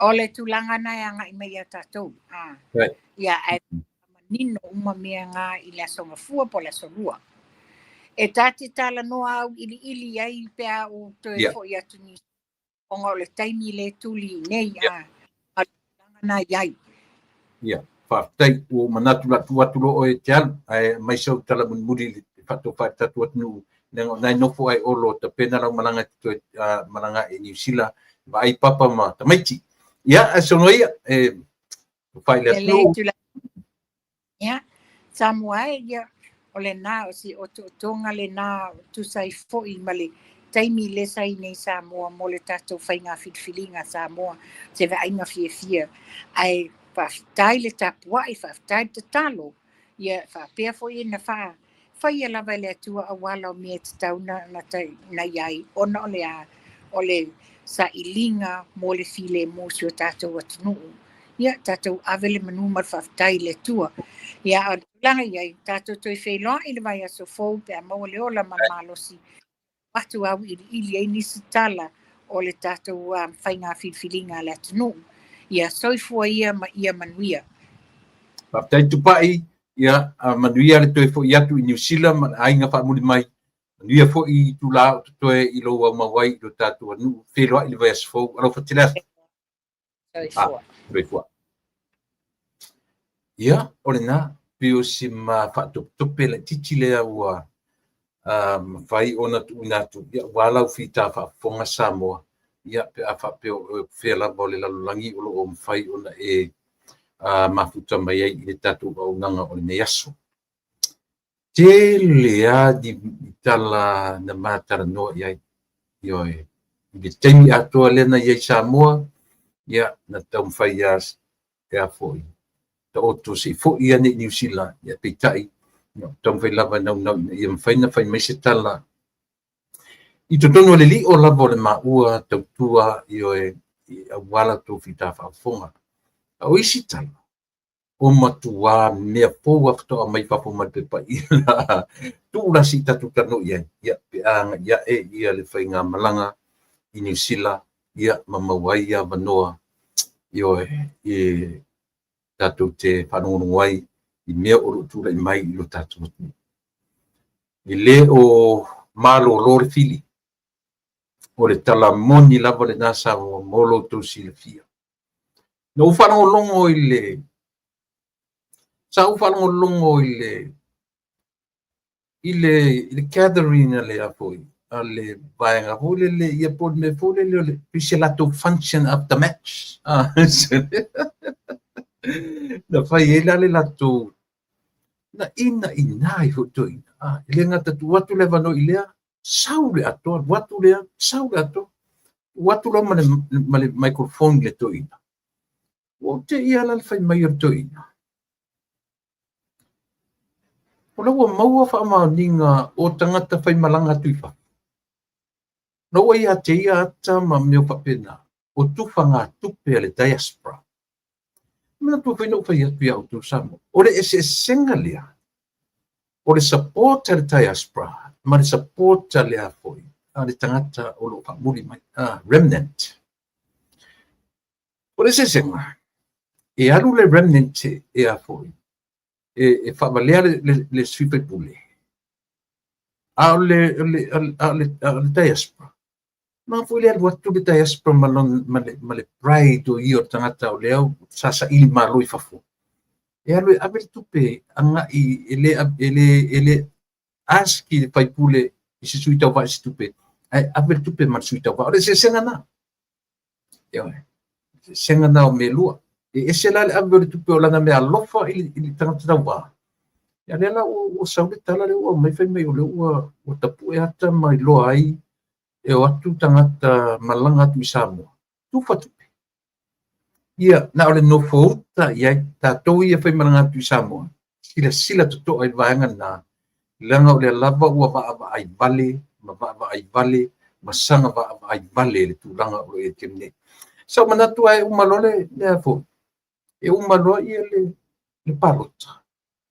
O le tulanga na ia ngai mai a tatou. Ia e manino uma mea ngā I le asonga fua po le asonua. E tati tala noa au ili ai pea o toe fo I atu ni. Onga o le taimi le tuli nei a tulanga na iai. Ia, whaftai o manatu la tuatulo o e te alu. Mai sau tala muri le whato whai tatu atu nu. Nai nofo ai olo ta pena lau malanga malanga e New Zealand. Wa ai papa ma tamaiti. Ia, asono ia. Whai le atu. Ia, Samoa ia. O le nā, o si o tonga le nā tu sai fo'i male taimi le sai nei Samoa mo le tatou whainga whitwhilinga Samoa se vea inga fia ai whaftai le tapua I whaftai te talo ia whapea fo'i na whai a lava le atua a wala o mea te tauna na iai ona o le sa ilinga mo le file mo si o tatou atunuu. Ia tatou avele manuma whaftai le tua. Ia a langa iai tatou toi wheloa I le vai aso fau pe a maua le ola mamalosi. Watu au ili ai nisi tala o le tatou whainga whiwhilinga le atunu. Ia soifua ia ma ia manuia. Whaftai tupai ia manuia le toi fo I atu I New Zealand ainga whamuli mai. Manuia fo I tula toe I loa mawai I lo tatou anu. Wheloa I le vai aso fau. Alo whatila. Soifua. Ia, ole nā, pio si ma whatupe le titi lea ua whai ona tu inatu. Ia, walau whita whafonga Samoa. Ia, pe a whapeo whela mo le lalulangi ulo o mwhai ona e mafuta mai ai I le tatu au nanga o le neaso. Te lea di tala na mātara noa iai. Ioi, I taimi atoa lena iai Samoa. Ia, na tau mwhai as e a foi. Oto si fo ia ni New Zealand ia pitai tong fai lava nau ia fai mai se tala I totono le li o lava le maua tautua I wala to fita whafonga o isi tala o matua mea poua katoa mai whapoma te pa ila tūra si tatu tano ia peanga ia ia le whai ngā malanga I New Zealand ia mamawai ia vanoa tatou te whanongo ai I mea o rotura I mai I lo tatou. I le o malo lore fili. O le tala moni lava le nasa o molo tau si le fia. Na u whanongo longo I le. Sa u whanongo longo I le gathering le apoi. A le vaenga hole le ia pod me fole le piselato function of the match. Na fai e lale lato na ina I hotoina. Ile ngata tu watu le vano ilea sau le ato, watu le sau le ato. Watu lo male microphone le to ina. O te ia la fai mai to ina. O la wa maua fa ma ninga o tangata fai malanga tuifa. No wa ia te ia ata ma meo papena. O tufanga tupe le diaspora. Mana tu fai no fai atu ia o tu samo. O le ese sengalia. O le support le diaspora. Ma le support le afoi. Le tangata o lo fa muri mai. Remnant. O le se senga. E alu le remnant e afoi. E fa valea le swipe pule. A le diaspora. Ma foi le watu le diaspora male pride o io tangata o leo sasa ili maloi fafu. E alu abel tupe anga i ele aski fai pule i se suita va si tupe. Ai abel tupe mal suita va. Ore se senga na. Yo. Senga na o melua. E se la abel tupe o lana me alofa ili tangata va. Ya le la o saule tala le o mai fai mai o le o tapu e ata mai lo ai e o atu tangata malanga tu Samoa. Tu fatupe. Ia na ole no fouta ia tatou ia fai malanga tu Samoa. Sila toto ai vaenga na langa o le lava ua va ai vale, ma va ai vale, ma sanga va ai vale le tu langa o e temne. Sa manatu ai umalole le fo. E umalo ia le parota.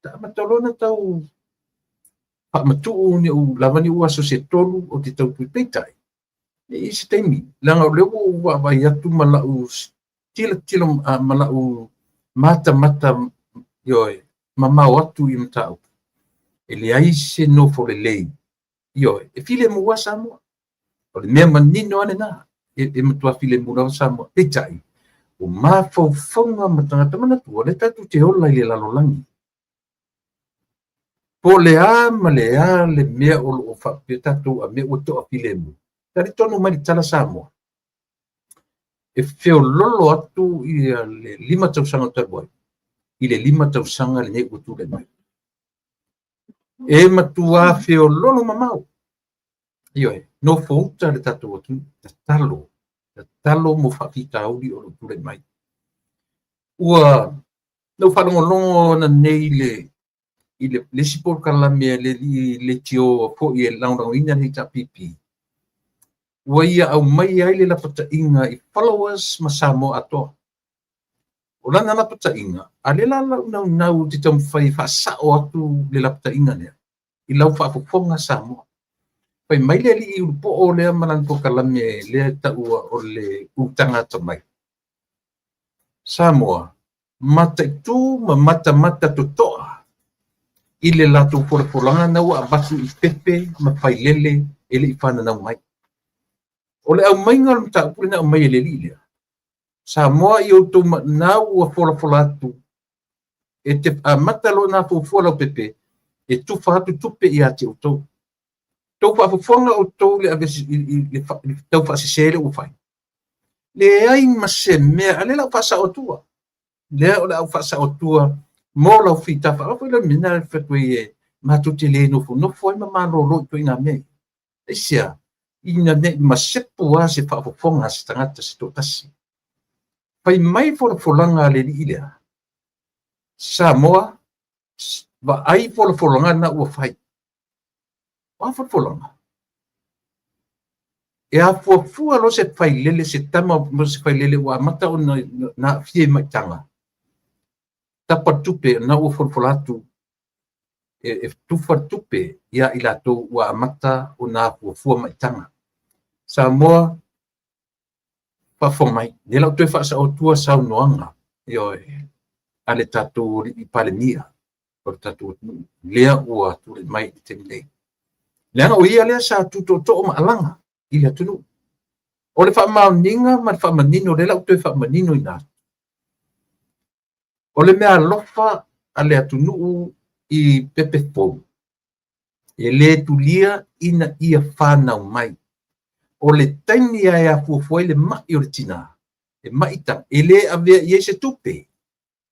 Ta matolona tau pa matu ni u lavani u asosia tolu o te tau peitai. E isi taimi. Langa o leo ua vai atu mala u tila mala u mata yoe mamau atu i mtau. E le aise no fo le lei. Yoe, e file mua Samoa. O le mea manino ane na. E matua file mua Samoa. Peitai. O mafaufonga matangata manatu. O le tatu te ola i le lalolangi. Po le le mea o fa petatu a mea o to a filemu. Tari tonu mai tala Samoa. E feo lolo atu i le 5 tausanga tabuai. I le 5 tausanga le nei utu le mai. E matua feo lolo mamau. Ioe, no fouta le tatu atu, talo mo whakita auri o utu le mai. Ua, no whanongolongo na nei le sipol kalame le tio fo i e launau ina ni ta pipi. Ua ia au mai ai le lapata inga i followers ma Samoa atoa. O lana lapata inga, a le lala nau te tam whai whasao atu le lapata inga nea. I lau whaafofonga Samoa. Pai mai le li i upo o lea manan po kalame le taua o le utanga tamai. Samoa, mata itu ma mata totoa. I le lato polanga na ua batu i pepe ma pai lele ele i whana nau mai. O le au mai ngal mta upuri na au mai ele lilea. Samoa i auto na ua fola atu. E te matalo na fola o pepe. E tufa atu tupe i ate auto. Tau whaafufonga o tau le avesi tau whaasisele u whai. Le ai mase mea, ale lau whaasa o tua. Lea o lau whaasa o tua. Mō lau whitafa, au whaila mina le whakwe e mātu te le nofo ai mamano roi tui ngā mea. Eisia, ina ne masepu a se whaafufonga se tangata se tō tasi. Pai mai folanga le li ilea. Samoa, va ai folanga na ua whai. Waffolanga. E a fuafua lo se failele se tama mo se failele wa mata o na fie mai tanga. Tapa tupe na o folfolatu e tufa tupe ia ilato wa mata o na fuafua mai tanga. Samoa pa fomai. Ne la te fa sa o tua sa noanga. Yo ale tatu i palemia. Por tatu lea ua tu mai te nei. Lena o ia lea sa tutoto o maalanga i lea tunu. O le whaamauninga ma le whaamanino, le lau tue whaamanino i nā. O le mea lofa a lea tunu i pepe pou. E le tulia ina ia whanau mai. O le taini a ea fuafuai le mai o le tina. E mai ta. E le avea i se tupe.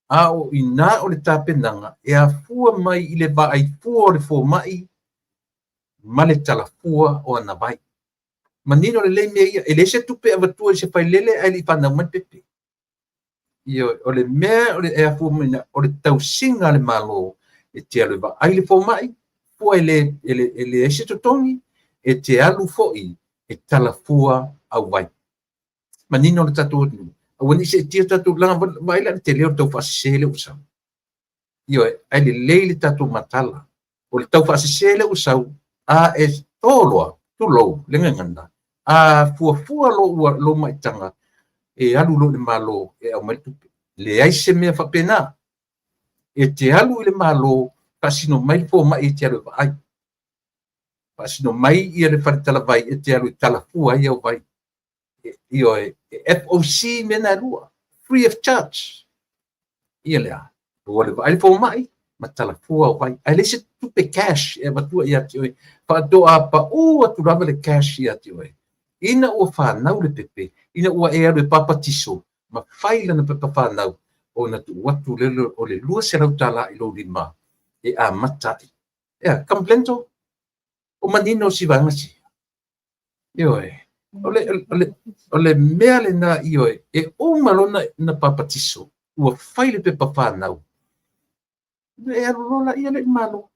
A o ina o le tapenanga. E a fua mai i le ba ai fua o le fua mai. ma le talafua o ana vai manino le lei mea ia e le se tupe avatua se fai lele ai li pana mai pepe io o le mea o le e afu mina o le tausinga le malo e te alu va ai le fo mai fo ele ese totongi e te alu foi e talafua au vai manino le tatu wani se tia tatu langa vai la te leo tau fasele usau io ai le leile tatu matala o le tau fasele usau a e toloa tu lo le nganga a fua lo mai tanga e alu lo le malo e au mai tupe le ai se mea fa pena e te alu le malo pasino mai fo mai te alu ai pasino mai ia le fatala vai e te alu talafua ia vai io e FOC mena lua free of charge ia lea o le vai fo mai ma talafua vai ai le se tupe cash e batua ia te oi fa do apa o atu lava le cash ia te oi ina o fa nau le pepe ina o e alu papa tiso ma faila na pepe fa nau o na tu watu le o le lua se rau tala i lo lima e a matai e complento o manino si vanga si io e ole mea le na io e o malona na papatiso ua faile pe papa nau e arola ia le malo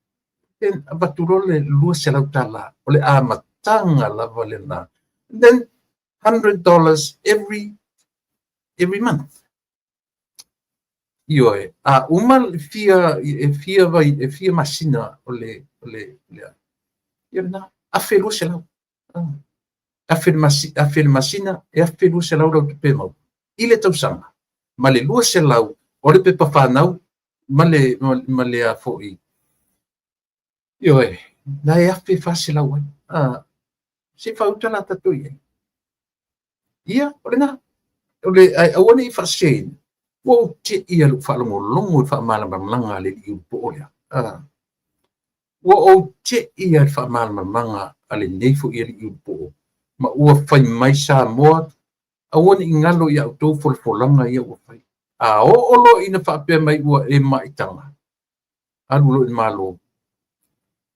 e abatulole lua se lau tala ole a matanga lava le na then $100 every month io e a umal fia masina ole ia na a felu se lau afirmasina e afirlu se lau rau tupe mau. I le tausanga. Ma le lua se lau, o le pepa whanau, ma le a fōi. Io e, na e afi whase lau ai. Se whautana tatui ai. Ia, o le na. O le, awane I whase, o te ia lu whalongo longo I whamalanga le iu po olea. O te ia whamalanga ale neifo ia le iu po ma ua fai mai sa moa awana I ngalo ia autou folfolanga ia ua fai a olo ina whaapea mai ua e maitanga alu lo I malo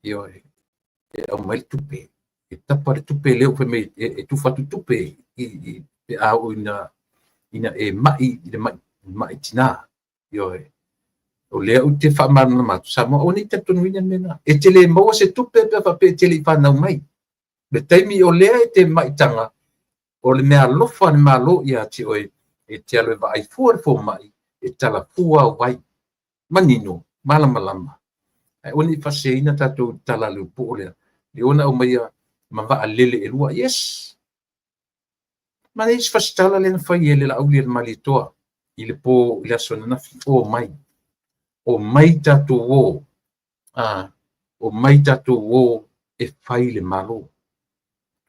ia e au mai tupe e tapa le tupe leo fai mai e tufatu tupe I au ina e mai tina ia o lea u te whaamana matu sa moa o ni tatunuina mena e te le maua se tupe pe whape te le whanau mai le taimi o lea e te maitanga o le mea lofa ni malo ia te oe e te aloe wa ai fua fo mai e tala fua wai manino malama ai oni faseina tatou tala le po o lea le ona o mai ma va lele e lua yes ma is fastala le na fai ele la aulia le malitoa I le po le asona na o mai tatou o mai tatou e fai le malo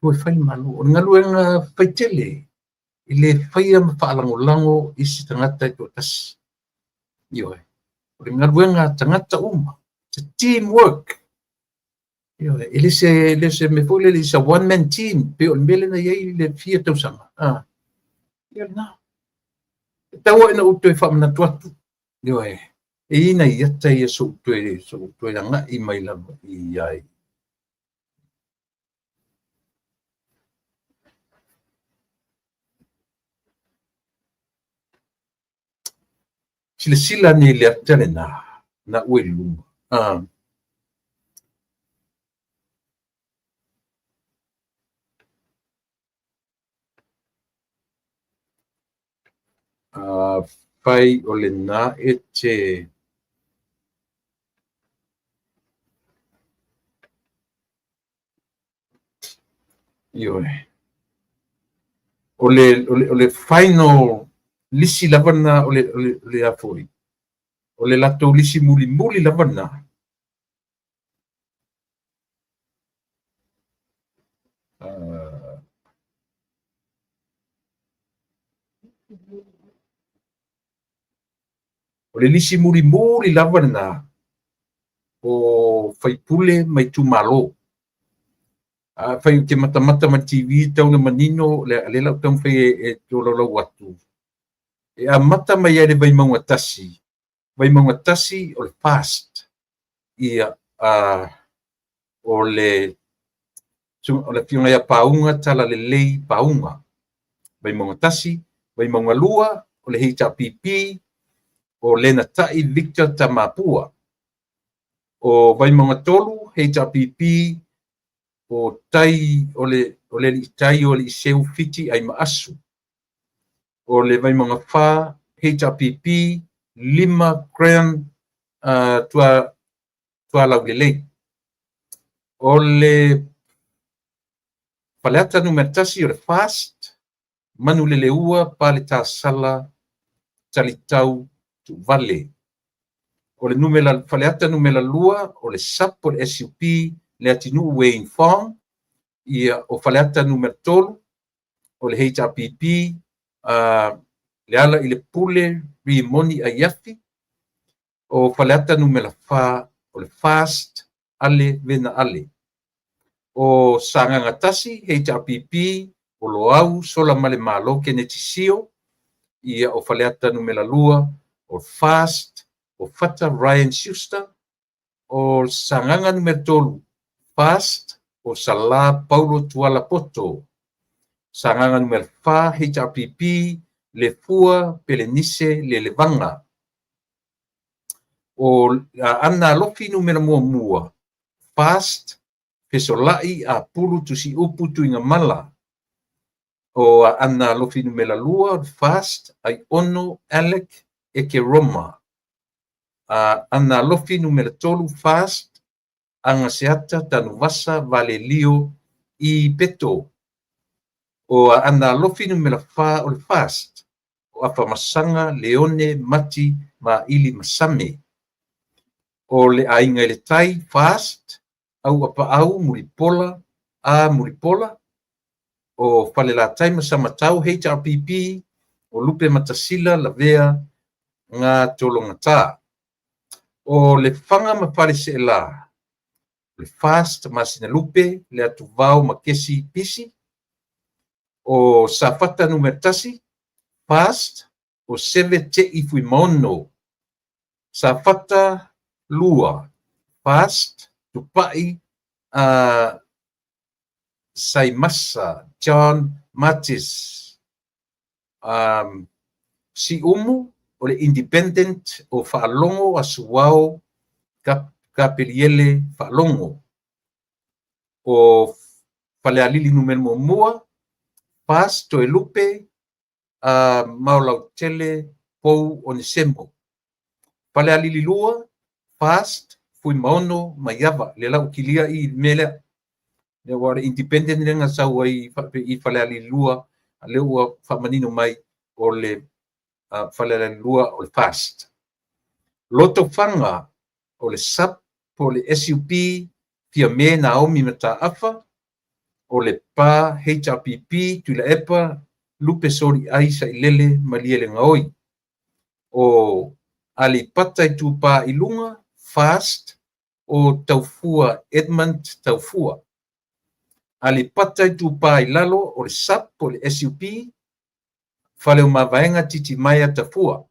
o fai malo o ngaluenga faitele I le faia whaalango I si tangata I to tas io o ngaluenga tangata it's a teamwork io ele se me foi le sa one man team pe o mele na ye le fia tau sanga io na tawa ina uto e whamana tuatu io e ina iata ia so uto e langa I mai lava I ai sila ni le atele na ue luma. Fai o le na e te ioe. O le final lisi lavana o le afoi. O le lato lisi muli lavana. O le lisi muli lavana. O fai pule mai tu malo. Fai te mata ma TV tau na manino le lau tau fai e tololo watu. E a mata mai ere vai maunga tasi. Vai maunga tasi o le past. Ia o le o le fiunga ia paunga tala le lei paunga. Vai monga tasi, vai monga lua, o le HRPP, o lena tai Victor Tamapua. O vai monga tolu, HRPP, o tai, o le tai o le seu fiti ai maasu. O le vai monga fa, HRPP, 5 grand tua lau le lei. O le paleata numertasi o le fast, manu le leua pa le tāsala talitau tu vale. O le faleata numela lua, o le SAP o le SUP, le atinu Wayne Farm, ia o faleata numero tolu, o le HRPP, le ala i le pule rimoni a iafi, o faleata numela fa, o le fast, ale vena ale. O sanganga tasi, HRPP, o lo au sola male malo ke netisio, ia o faleata numela lua, o fast, o fata Ryan Schuster, o sanganga numero tolu, fast, o sala Paulo Tuala Poto, sanganga numero fa, HRPP, le fua pelenise le levanga. O ana lofi numero mua, fast, pesolai a pulu tusi upu tuinga mala. O ana lofi numero lua, fast, ai ono Alec eke Roma. Ana lofi numero tolu, fast, anga seata tanu vasa vale lio I peto. O ana lofi numero fa o le fast, o afa masanga leone mati ma ili masame. O le ainga le tai fast, au apa au muripola, muripola, o fale la tai masama tau HRPP, o lupe matasila la vea ngā tolonga tā. O le fanga ma pare se la, le fast masina lupe, le atu vau makesi pisi, o safata numertasi, fast, o seve te ifui mono, safata lua, fast, tupai, Saimasa, John Mattis, si umu, o le independent o whaalongo a suwao kapeliele whaalongo. O whalealili numero mua, fast to e lupe, maulau tele pou o Nisembo. Whalealili lua, fast, fui maono maiava, le lau kilia I mele, le ware independent nenga sau ai I whalealili lua, le ua whamanino mai o le whalealili lua o le fast. Loto whanga o le SAP, o le SUP, pia me Naomi mata afa, o le pa HRPP, tula epa, lupe sori aisa I lele maliele ngaoi. O ali pata I tupa ilunga, fast, o taufua Edmund taufua. Ali pata I tupa ilalo, o le SAP, o le SUP, fale o mavaenga titi maya tafua.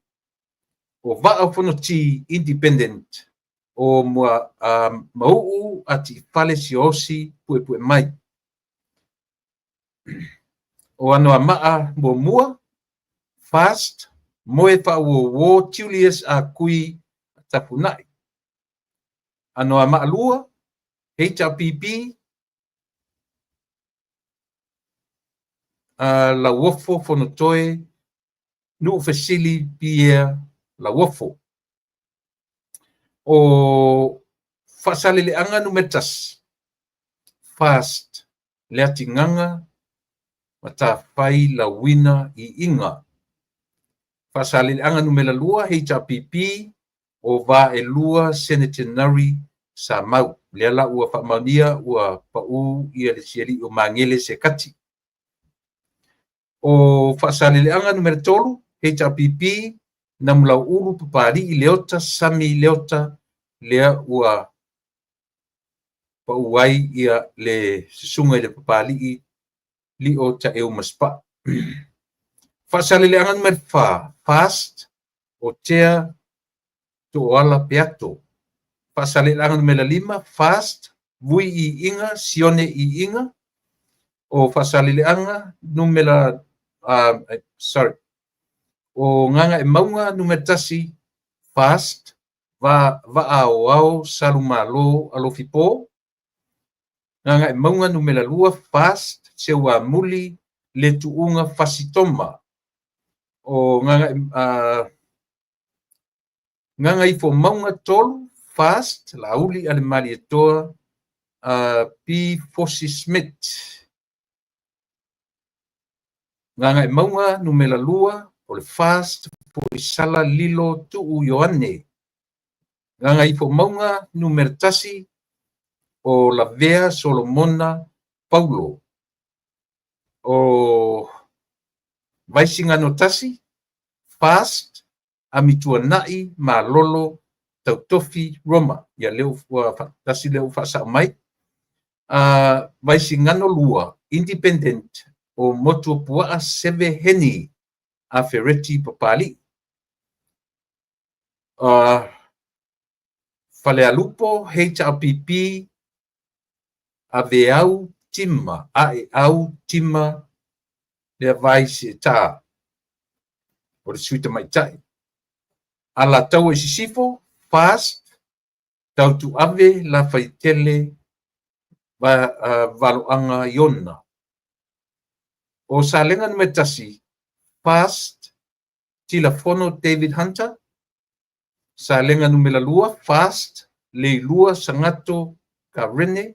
O vaa fono ti independent, o mauu ati fale siosi pue mai. O ano amaa mua, fast, moe pa wo Julius a kui tapunai. Ano amaa lua, HRPP, la wofo fono toe, nu fesili pia la wofo. O fasale le anga numetas, fast, le atinganga, mata fai la wina I inga. Fasale le anga numela lua, HRPP, o va e lua senatenari sa mau. Le ala ua whamania ua pau ia le siari o mangele se kati. O fasale le anga numera tolu, HRPP, na mulau uru papari I leota, sami leota, lea ua pauai ia le sisunga I le papari I li o ta eo maspa. Fasale le anga numera fa, fast, o tea to ala peato. Fasale le anga numera 5, fast, vui I inga, sione I inga, o fasaleleanga numela o nganga e maunga numera tasi fast va ao salumalo alofipo nganga e maunga numela lua fast se wa muli le tuunga fasitoma o nganga i fo maunga tolu fast la uli ale mali e toa P. Fossey Smith nganga e maunga numela lua o le fast po i sala lilo tuu Ioane nganga i fo maunga numera tasi o la vea Solomona Paulo o vaisinga no tasi fast amituanai ma lolo tautofi Roma ia leo tasi leo fasa mai vaisingano lua independent o motu pua seve heni a fereti papali fale alupo HRPP aveau tima au tima le vaisi ta o le suita mai tai ala tau e sisifo fast tau tu ave la faitele valoanga iona o salenga metasi fast tilafono David Hunter salenga numela lua fast le lua sangato Karene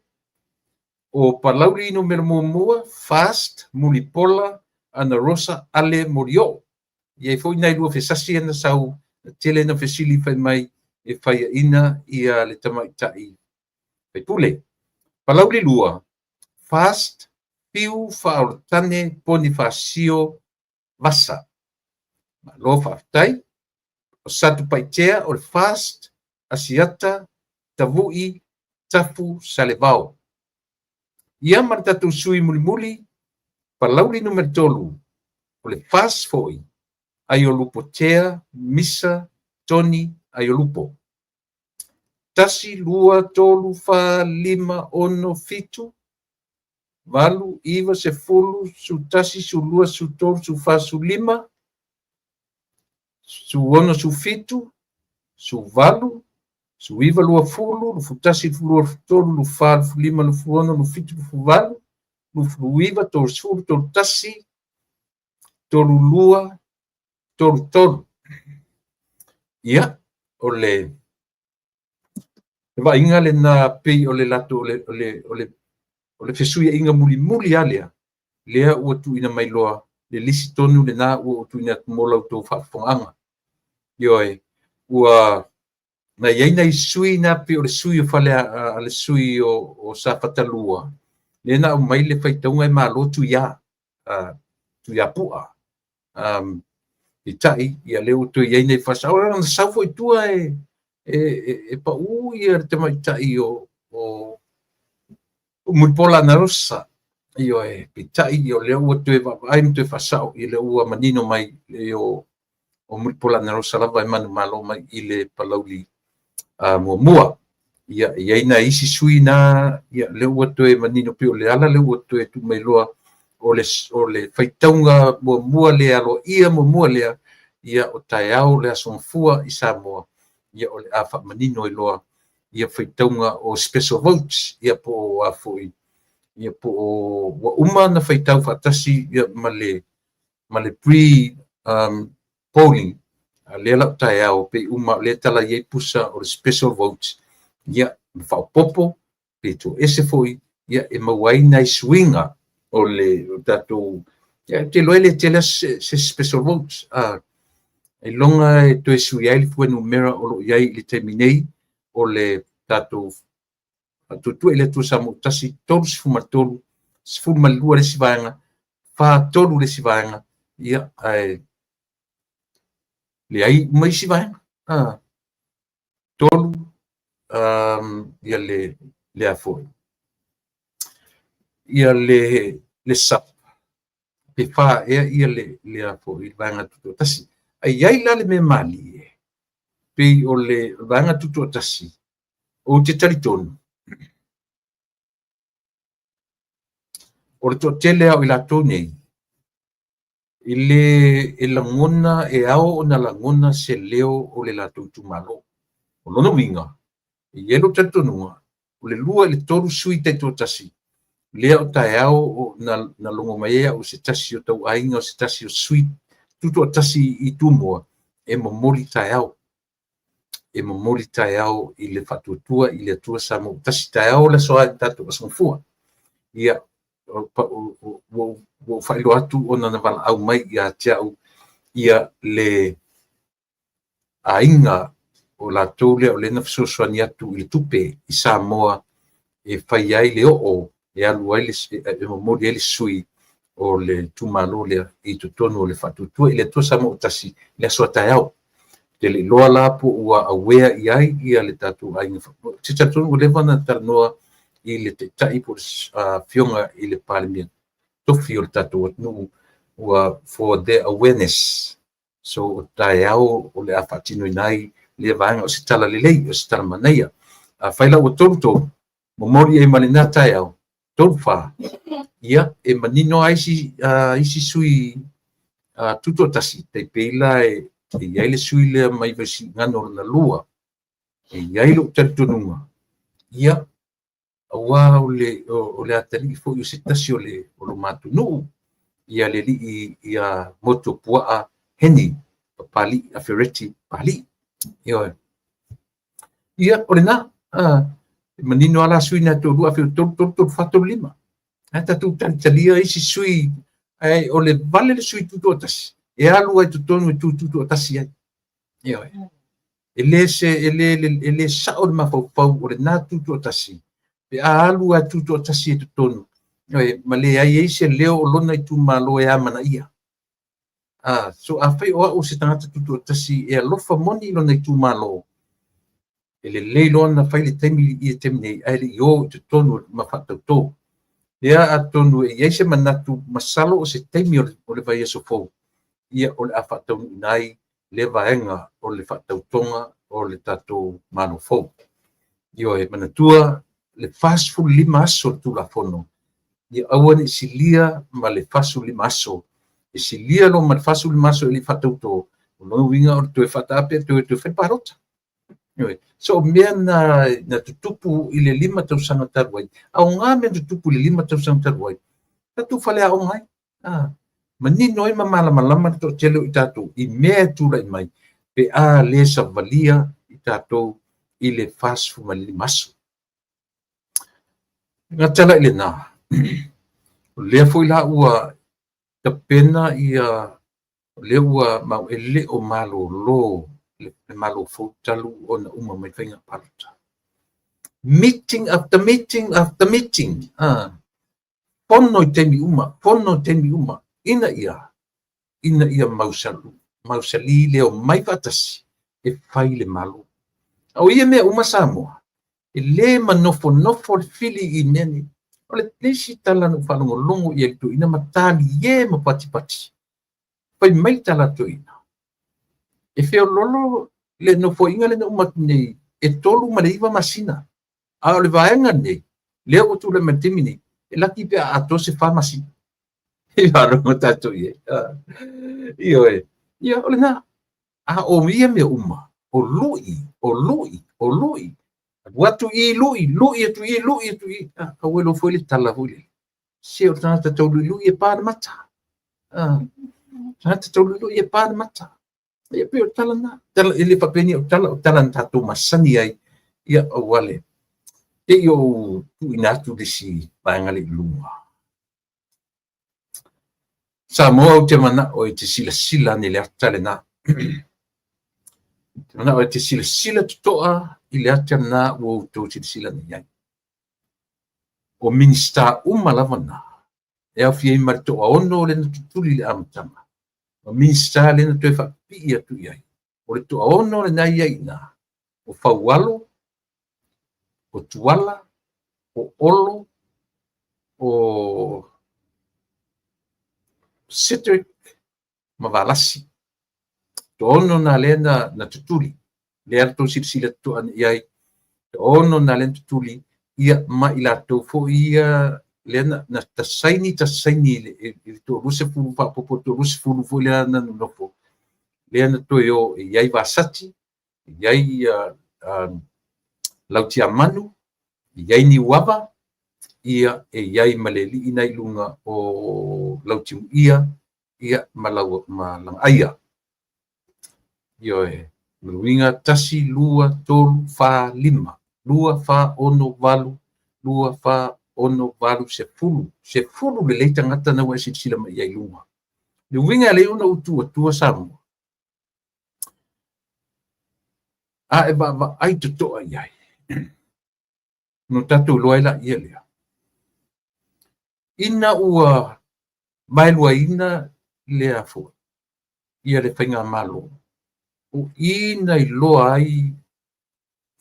o palauri numero mua fast mulipola ana Rosa Ale Morio ia foi nai lua fesasi ana sau tele na fesili fai mai e fai ina ia le tamaitai pe pule palauri lua fast piu faortane Bonifacio Vasa lo faftai o satu paitea o le fast asiata tavui tafu salevao ia martatu sui mulimuli palauri numero tolu o le fast foi aiolupotea misa Tony aiolupo tasi lua tolu fa lima ono fitu valu iva se fulu su tasi su lua su tolu su fa su lima su ono su fitu su valu su iva lua fulu lu futasi lua tolu lu fa lu lima lu ono lu fitu lu valu lu iva tolu su tolu tasi tolu lua tolu ia ole va inga le na pe ole lato ole fesuia inga muli alea lea ua tuina mai loa le lisi tonu le na ua tuina mola to fa'afogaaga ioe ua na iai nai sui na pe o le sui o fale a le sui o sa fatalua le na o mai le faitauga e malo tuia pu'a itai ia leo to iai nei fasau na sau foi tua e pa'u ia te maitai o mulipola na Rosa io e pitai io le ua te vai te fasau i le ua manino mai le o mulipola na Rosa lava e manu malo mai i le palauli mua ia ina isi sui na ia le ua te manino pio le ala le ua te tu mai loa o le faitaunga mua le alo ia mua le ia o taiao le asonfua i Samoa ia o le afa manino i loa ia faitaunga o special votes ia po a foi ia po wa uma na faitau fatasi ia male pre polling le la taiao pe uma le tala ia pusa o special votes ia fa popo pe to ese foi ia e mawai na swinga o le tato ia te loele te se special votes e longa e to esu ia le fu numera o lo ia le terminei o le tato tu ele tu samu tasi todos fumatolu fumalua le sivanga fa tolu le sivanga ia ai le ai mai sivanga tolu ia le afoi ia le sap pe fa ia le afoi vanga tu tasi ai ai la le me mali pe o le vanga tu tasi o te talitonu o le toʻatele au i latou nei i le e lagona e ao ona lagona se leo o le latou tumalo o lona uiga ia lo tatonuga o le lua i le tolu sui taitoa tasi lea o taeao o na logo mai ea o se tasi o tauaiga o se tasi o sui tutoa tasi i tumoa e momoli taeao i le faatuatua i le atua sa mo tasi taeao le soa i tatou asogafua ia ua failo atu ona na valaau mai ia teau ia le aiga o latou lea o lena fesoasoani atu i le tupe i Samoa e fai ai le o'o e alu ai e momoli ai le sui o le tumalo lea i totonu o le faatuatua i le atua sa mo tasi le aso taeao te le loa la po ua awea i ai ia le tatou aiga te tatonu o leva na talanoa i le teʻitaʻi po le fioga i le palemia tofi o le tatou atunuu ua for their awareness so o taeao o le a faatinoina ai le vaega o se tala lelei o se tala manaia fai lau ua tolu momoli ai ma lenā taeao tolu fa ia e manino ai isi sui tutoa tasi taipei la e iai le sui lea mai vaisigano lona lua e iai loo talitonuga ia auā o le atalii foʻi o se tasi o lo matunuu ia le lii ia moto puaʻa heni papaliʻi a fereti paliʻi ia o lenā manino ala sui na tolua feutolu fatolima tatou talitalia isi sui o le vale le sui tutoa tasi e alu ai totonu e tututoa tasi ai ia e lē saʻo le mafaufau o lenā tutoa tasi pe a alu ai tutoa tasi e totonu ma leai ai se leo o lona i tumālo e amanaʻia so afai o aʻu se tagata tutoa tasi e alofa moni i lona i tumālo e lelei loa na fai le taimi i e temi nei ae leʻi o i totonu ma faatautō lea atonu e iai se manatu masalo o se taimi o le vaia sofou ia o le a faataunuina ai le vaega o le faatautoga o le tatou malofou io e manatua le fasfululima aso le tulafono ia aua na isilia ma le fasfululima aso e silia lo ma le fasfululima aso i le faatautō o lona uiga o le toe faataape toe faipalota so mea na tutupu i le 5 tausaga talu ai aogā mea tutupu i le 5 tausaga talu ai tatou faleaʻoga ai manino ai ma malamalama le toʻatele o i tatou i mea e tulaʻi mai pe a lē savalia i tatou i le fasfululima aso gatala i lenā o lea foʻi la ua tapena ia lea ua mauele o malōlō le malofou talu ona uma mai faiga palota meeting after meeting after meeting pono i taimi uma ina ia mausali leo mai faatasi e fai le malo au ia mea uma Samoa e lē manofonofo le fili i nene o le lesi tala no falogologo ia le tuuina mataliē ma patipati fai mai talatoina e feololo le nofoiga lena uma nei e tolu ma le iva masina a o le vaega nei lea ua tulaʻi ma le timi nei e laki pe a atose famasina e aloga tatou ia ia o lenā a o ia mea uma o luʻi watu i luʻi atu i aua lo foi le tala foi le se o tagata tauluiluʻi e pa na mata tagata tauluiluʻi e pa na mata ia pe o tala i le faapeni o tala na tatou masani ai ia aua le e o tuuina atu lesi vaega leʻi luga Samoa o te manaʻo i te silasila ni le ata lenā te manaʻo i te silasila totoʻa i le ata lenā ua outou silasila nei ai o minista uma lava na e afi ai ma le toʻaono o lena tutuli i le amatama o minista lena toe faapii atu i ai o le toʻaono lenā iaiʻina o faualo o tuala o olo o Cedric ma valasi toʻaono na lea na tutuli lea latou silasila totoʻa i ai toʻaono na lena tutuli ia ma i latou foʻi ia lena na tasaini le to ruse fu pa po to ruse fu fu le na no fo lena to yo yai vasati yai lautia manu yai ni wava ia yai maleli ina ilunga o lautiu ia malau malang aya yo luinga tasi lua tolu fa lima lua fa ono valu lua fa ono valu se fulu le leita ngata na wasi sila mai ai lunga le winga le una utua samu a ba ai to ai no tatu loila ia ina ua mai lua ina le afu ia le fainga malo o ina I loa ai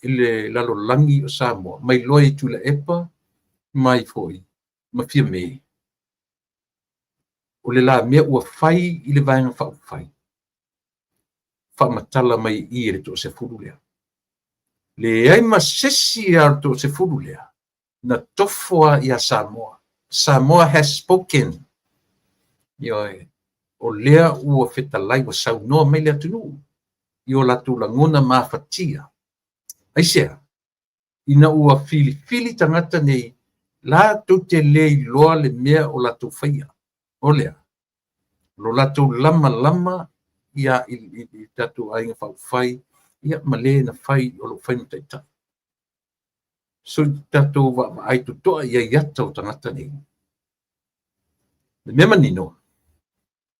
le lalo langi o Samoa mai loa I tula epa mai foi ma fia me o le la mea ua fai I le vaenga fa matala mai I le to se furu lea le ai ma sesi ar to se furu lea na tofoa ia Samoa has spoken Ioe o lea ua fetalai wa saunoa mai le atunu Io la tulangona mafatia aisea ina ua fili tangata nei la tu te lei loa le mea o la tu faia o lea lo la tu lama ia I tatu ainga fai ia male na fai o lo fai mtaita so tatu wa ai tu toa ia yata o tangata nei le mea manino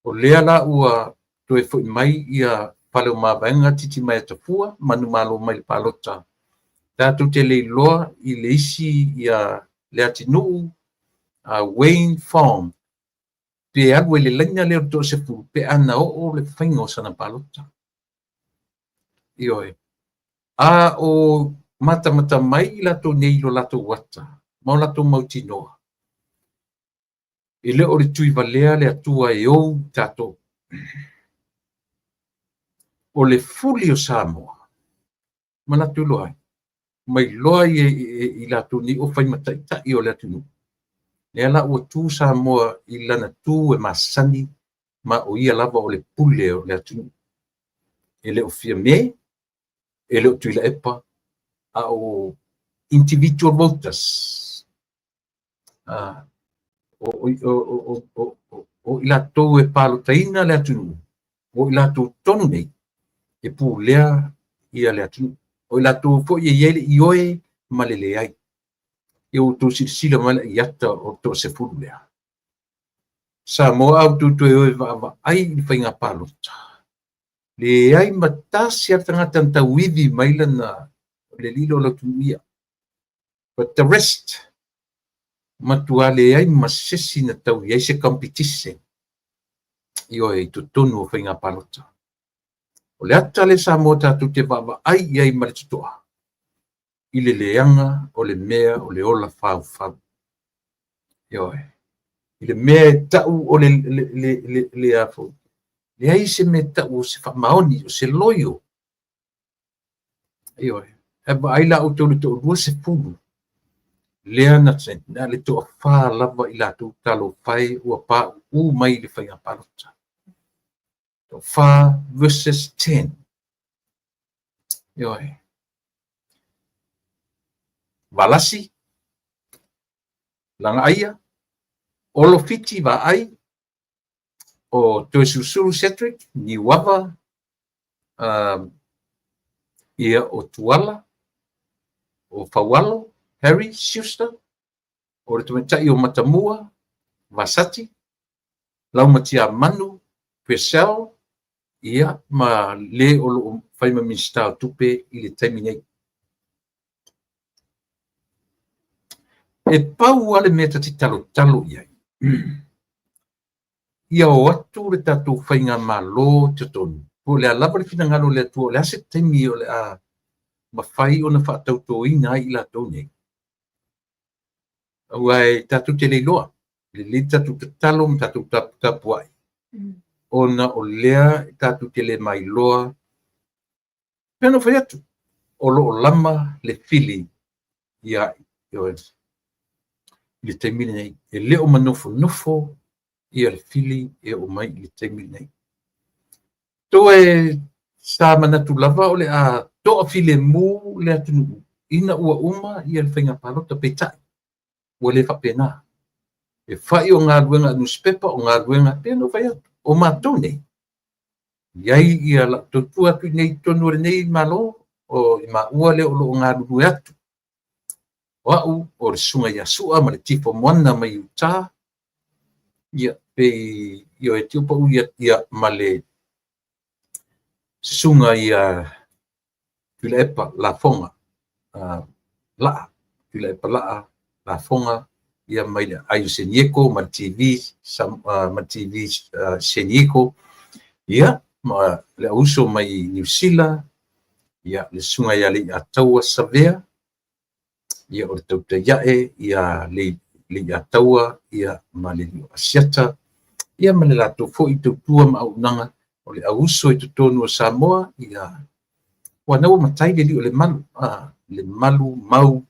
o lea la ua tu e foi mai ia pale o mawaenga titi mai atafua manu malo mai palota tatu te lei loa I le isi ia le atinu Wayne Farm pe alu le lanya le to se fu pe ana o le faingo sana palota ioe a o mata mai la to nei lo la to wata ma la to mautinoa ile o le tui valea le atua e o tato o le fuli o Samoa mana tu loai mai loa I la tu ni o fai mataita I o le atunu le ala o tu Samoa I lana tu e masani ma o ia lava o le pule o le atunu ele o fia me ele o tuila epa a o individual voters o ila to e palo taina le atunu o ila to tonu nei e pu lea ia le atunu o ila to fo ye yele ioe malele ai e o to sila mala yata o to se fulu lea Samoa au tu e va ai I fainga palota le ai matasi ar tangata tawivi mailana le lilo la tuia but the rest matuale ai masesi na tau ai se competition io e tutonu o fainga palota o le ata le Samoa tatu te vava ai ai malitoa I le leanga o le mea o le ola fau io I le mea tau o le afo le ai se me tau o se maoni o se loyo io e ba ai la o to dua se fulu lea na le to fa lava I la tu talo fai ua pa u mai le fainga palota to fa verses 10 io valasi langa aia olo fiti va ai o to susuru Cedric ni wava ia o tuala o fawalo Harry Schuster o le tumetai o matamua vasati lau matia manu Purcell ia ma le o lo faima minsta tupe I le taimi nei e pau ale meta ti talo iai ia o atu le tatu fainga malo te tonu po le alava le finangalo le atu o le ase taimi o le a mawhai o na whaatautoina I la tau nei Auai tatu te leiloa le tatu te talo ma tatu tapu ai ona o lea tatu te le mai loa peno fai atu o lo lama le fili ia le taimile nei e le o manofo ia le fili e o mai le taimile nei to e sa manatu lava o le a to a file mu le atunu ina ua uma ia le whainga palota peitai ua le whapena e whai o ngā ruenga newspaper o ngā ruenga pēno whai atu o mātou nei iai ia la totua tu nei tonu re nei malo o i ma ua le o lo ngā rue atu wa'u o le sunga ia sua ma le tifo moana mai uta ia pe io e tiu pau ia ma le sunga ia tula epa la fonga laa tula epa laa la fonga ia mai le ai senieko ma TV ma TV senieko ia ma le uso mai New Zealand ia le sunga ia le ataua savea ia o le tauta iae ia le ataua ia ma le asiata ia ma le lato fo'i tautua ma aunaga o le auso i totonu o Samoa ia ua naua matai le li o le malu mau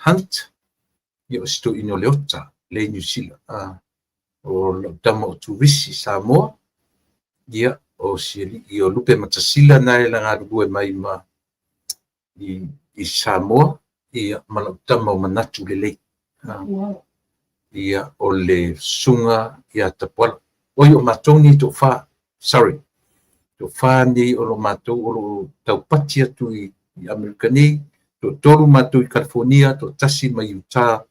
hunt ia o situ'ini o le ota le New Zealand o lautama o turisi Samoa ia o siali'i o lupe matasila na e lagalulue mai ma i Samoa ia ma lautama o manatu lelei ia o le sunga ia tapuala oi o matou ni to'afā to'afā nei o lo matou o lo taupati atu i Amerika nei to'atolu matou i California to'atasi mai Utah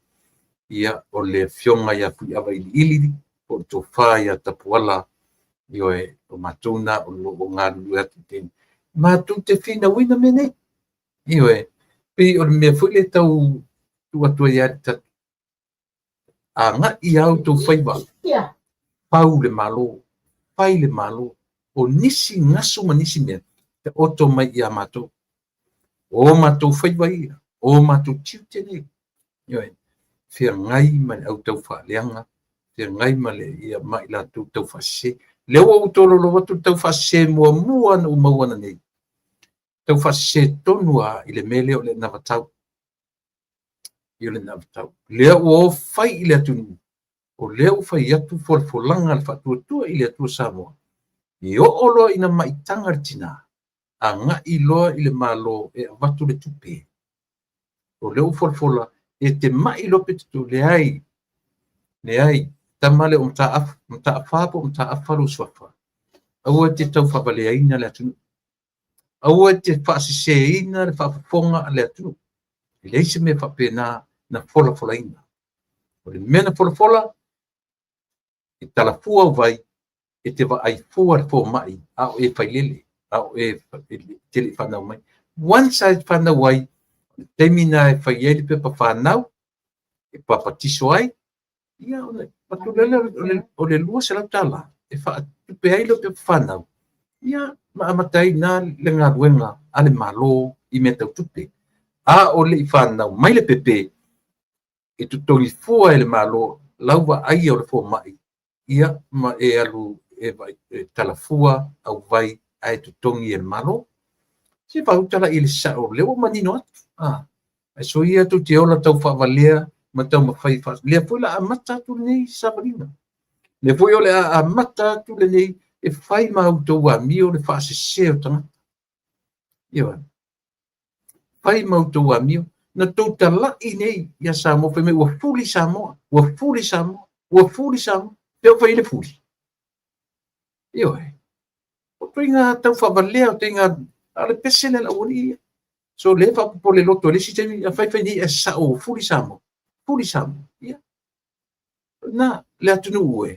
ia o le fionga ia pui'awa ili o le to'afā ia tapuala io e o matou na o lo ngā lulu atu tēni matou te finauina me nei io e pe o le mea foi le tau tuatua ia tatu aga'i au tou faiva pau le malo pai le malo o nisi ngaso ma nisi mea te oto mai ia matou o matou faiva ia o matou tiu tenei io e whiangai ma le au tau whaaleanga whiangai ma le ia mai la tau whasese le ua utolo lo watu tau whasese mua na umauana nei tau whasese tonua i le mele o le navatau i le navatau lea ua o whai i le atunu o lea u whai atu folanga le whatuatua i le atua Samoa i o olo ina maitanga tina a ngā i loa i le malo e watu le tupe o lea u folfola e te mai lope tu le ai tamale o mta afapo mta afalu swafa au te tau whawaleaina le atunu au te whaasiseina le whafonga le atunu i leise me whapena na fola o le mena fola i talafua o vai e te wa ai fua le fo mai au e whailele au e tele whanau mai once I whanau ai temina e whaieli pe pa whanau e papatiso ai ia o le lua se lau tala e whaatupe ai lo pe whanau ia maamatai na le ngā ruenga ale malo i mea tau tupe a o le i whanau mai le pepe e tutongi fua e le malo lau wa ai o le fo mai ia ma e alu e talafua au vai ai tutongi e malo se whautala i le sa o leo manino atu e so ia tu te ola tau whavalea ma tau mawhai whas lea fui la amata tu nei sabarina le fui o le amata tu le nei e whai mau tau a mio le whaasese o tanga ia whai mau tau a mio na tau talai nei ia Samoa whai me ua fuli Samoa peo whai le fuli ia o tui ngā tau whavalea o te ngā ale pesele la uni so le fa po le loto le sistemi a fai ni e sa o fuli Samoa ia na le atunu ue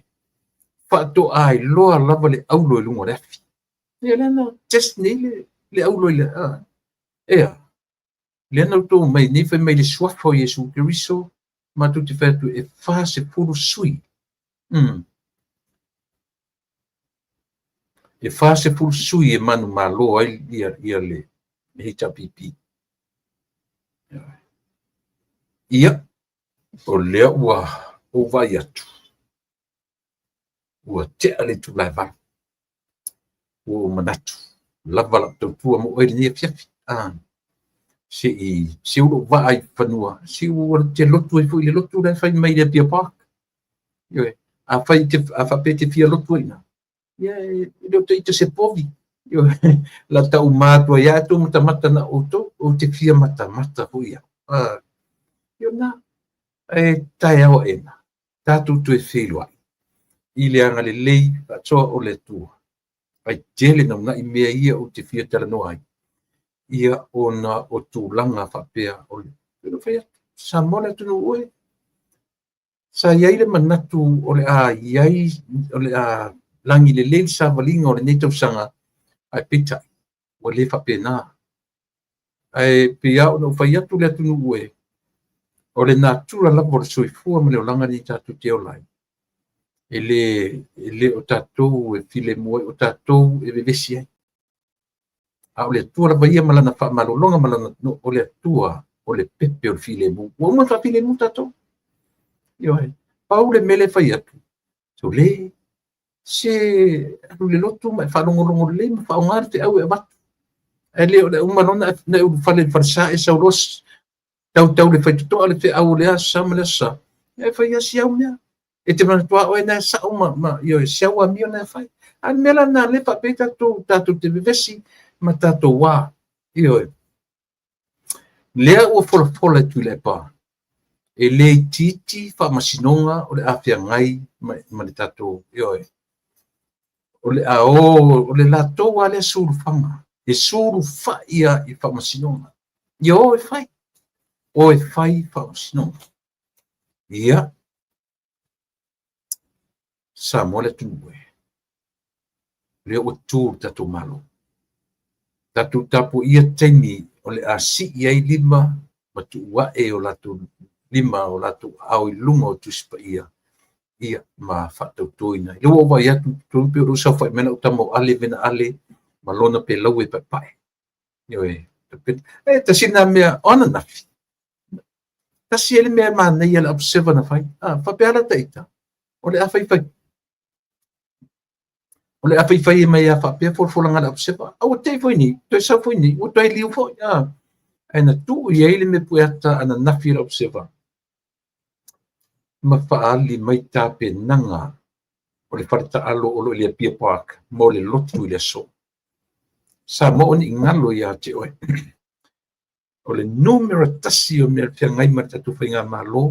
fa to ai loa lava le aulo e lungo le afi ia le na just ni le aulo le ia le na to mai ni fa mai le swafo Yesu Kiriso ma tu te fetu e fa se puru sui e fa se puru sui e manu malo ai ia le hita pipi ia o lea ua o vai atu ua te ale tu lai vai o manatu lava la tautua mo oiri ni fiafi se ulo vai fanua se o te lotu e foi le lotu le fai mai le pia park yo a fai te a fa pete fia lotu ina ya lo te se povi yo la tau matua ya tu mata na o te fia mata huia yo na tai ao ena tatu tu e filua i le anga le lei a toa o le tua ai tele na i mea ia o te fia tala no ai ia ona o tūlanga whapea o le pero whai sa mona tunu oe sa iai le manatu o le iai o le langi le lei sa valinga o le nei tausanga ai pita o le whapea nā ai pia o no whai atu le tunu oe o le natura labo le soifua ma le o langa ni tatu te o lai ele o tatou e file moe o tatou e vevesi ai a o le tua la vaia malana fa malolonga malana no o le tua o le pepe o le file mu o mo fa file mu tatou yo ai paule mele fai atu so le se atu le lotu ma fa longo le ma fa ngarte au e bat ele o le uma lona na u fale farsa e sauros tau le fai to le fe au le sa mele sa e fai asi au mea e te mana tua o na sa uma yo se au mi na fai an mela na le fa peta to tatu te vivesi ma tato wa io lea o fola tu le pa e le titi fa masinonga o le afia ngai ma le tato io o le o le lato wa le suru fanga e suru fa ia i fa masinonga io e fai fa masinonga ia sa mole tu le o tu tato malo tatu tapu ia teni o le asi iai lima matu wae o latu lima o latu au i lunga o tuspa ia ma fatau toina i lua vai atu tupe o rusa fai mena utamo ale vena ale ma lona pe lau e papai tasina mea ona nafi tasi ele mea mana ia le observa na fai fa pe ala taita o le afai fai o le afai fai mai a fa pe for langa observa au te foi ni to sa foi ni o toi liu foi ana tu ia ele me puerta ana nafi observa ma fa ali mai ta pe nanga o le farta alo o le pia park mo le lotu le so sa mo ni ngalo ia te oi o le numero tasi o me te ngai ma tu fa nga malo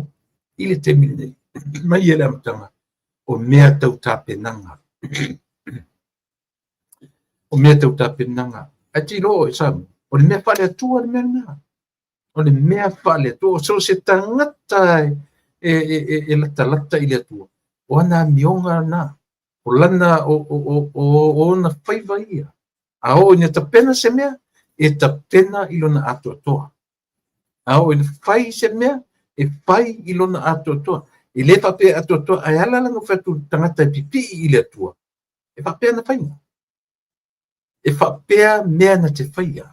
ile te mine mai ele amtanga o mea tau ta pe nanga o mea tau ta pe nanga ati lo sa o le mea fale tua le mea o le mea fale tua so se tangata e lata ile tua o ana mionga na o lana o na faiva ia a o ina tapena se mea e tapena ilona ato toa a o ina fai se mea e fai ilona ato toa e le pape ato toa ai ala no fatu tangata pipi ile tua e pape na fai e whapea mea na te whaia.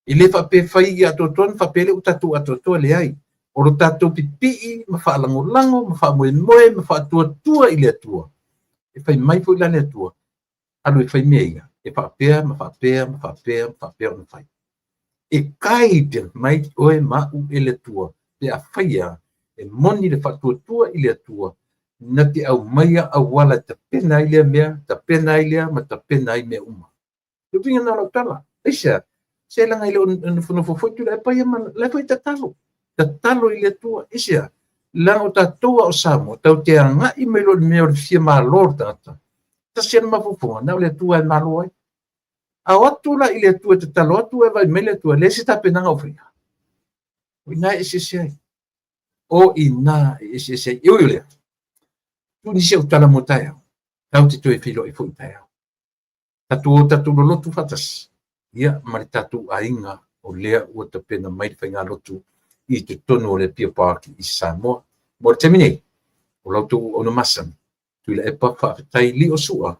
I le whapea whaia ato toa, whapea le utatu ato toa le ai. O ro tātou pipii, ma whaalango, ma whaamoe moe, ma whaatua i le atua. E whai mai fo i la le atua. Alo e whai mea ia. E whapea, ma whapea o na whai. E kaide mai oe ma u e le atua. Pe a whaia, e moni le whaatua i le atua. Na te au maia au wala ta pena i le mea, ta pena i le ma ta pena i mea uma. Tu vinga na lau tala. Eisa, se langa i le unufo tu le paia ma le fai ta talo i le tua. Eisa, lango ta toa o samo, tau te anga i melo le mea o le fia maa lor tata. Ta sian mafufonga, na le tua e malo ai. A watu la i le tua te talo, atu e vai mele tua, le si ta penanga o fria. O ina ese se ai. O ina ese se ai. Iu lea. Tu nisi au tala mo taia. Tau te toi filo i fui taia. Tatu lotu fatas. Ia mari tatu ainga o lea ua ta pena mai te whainga lotu i te tono o le pia pāki i Samoa. Mo te mine, o lautu o na masan. Tui la epa whaafitai li o sua.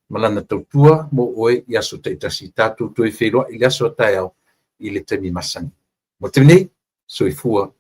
Malana tautua mo oe i aso te itasi tatu toi wheroa i le aso tai au i le temi masan. Mo te mine, soifua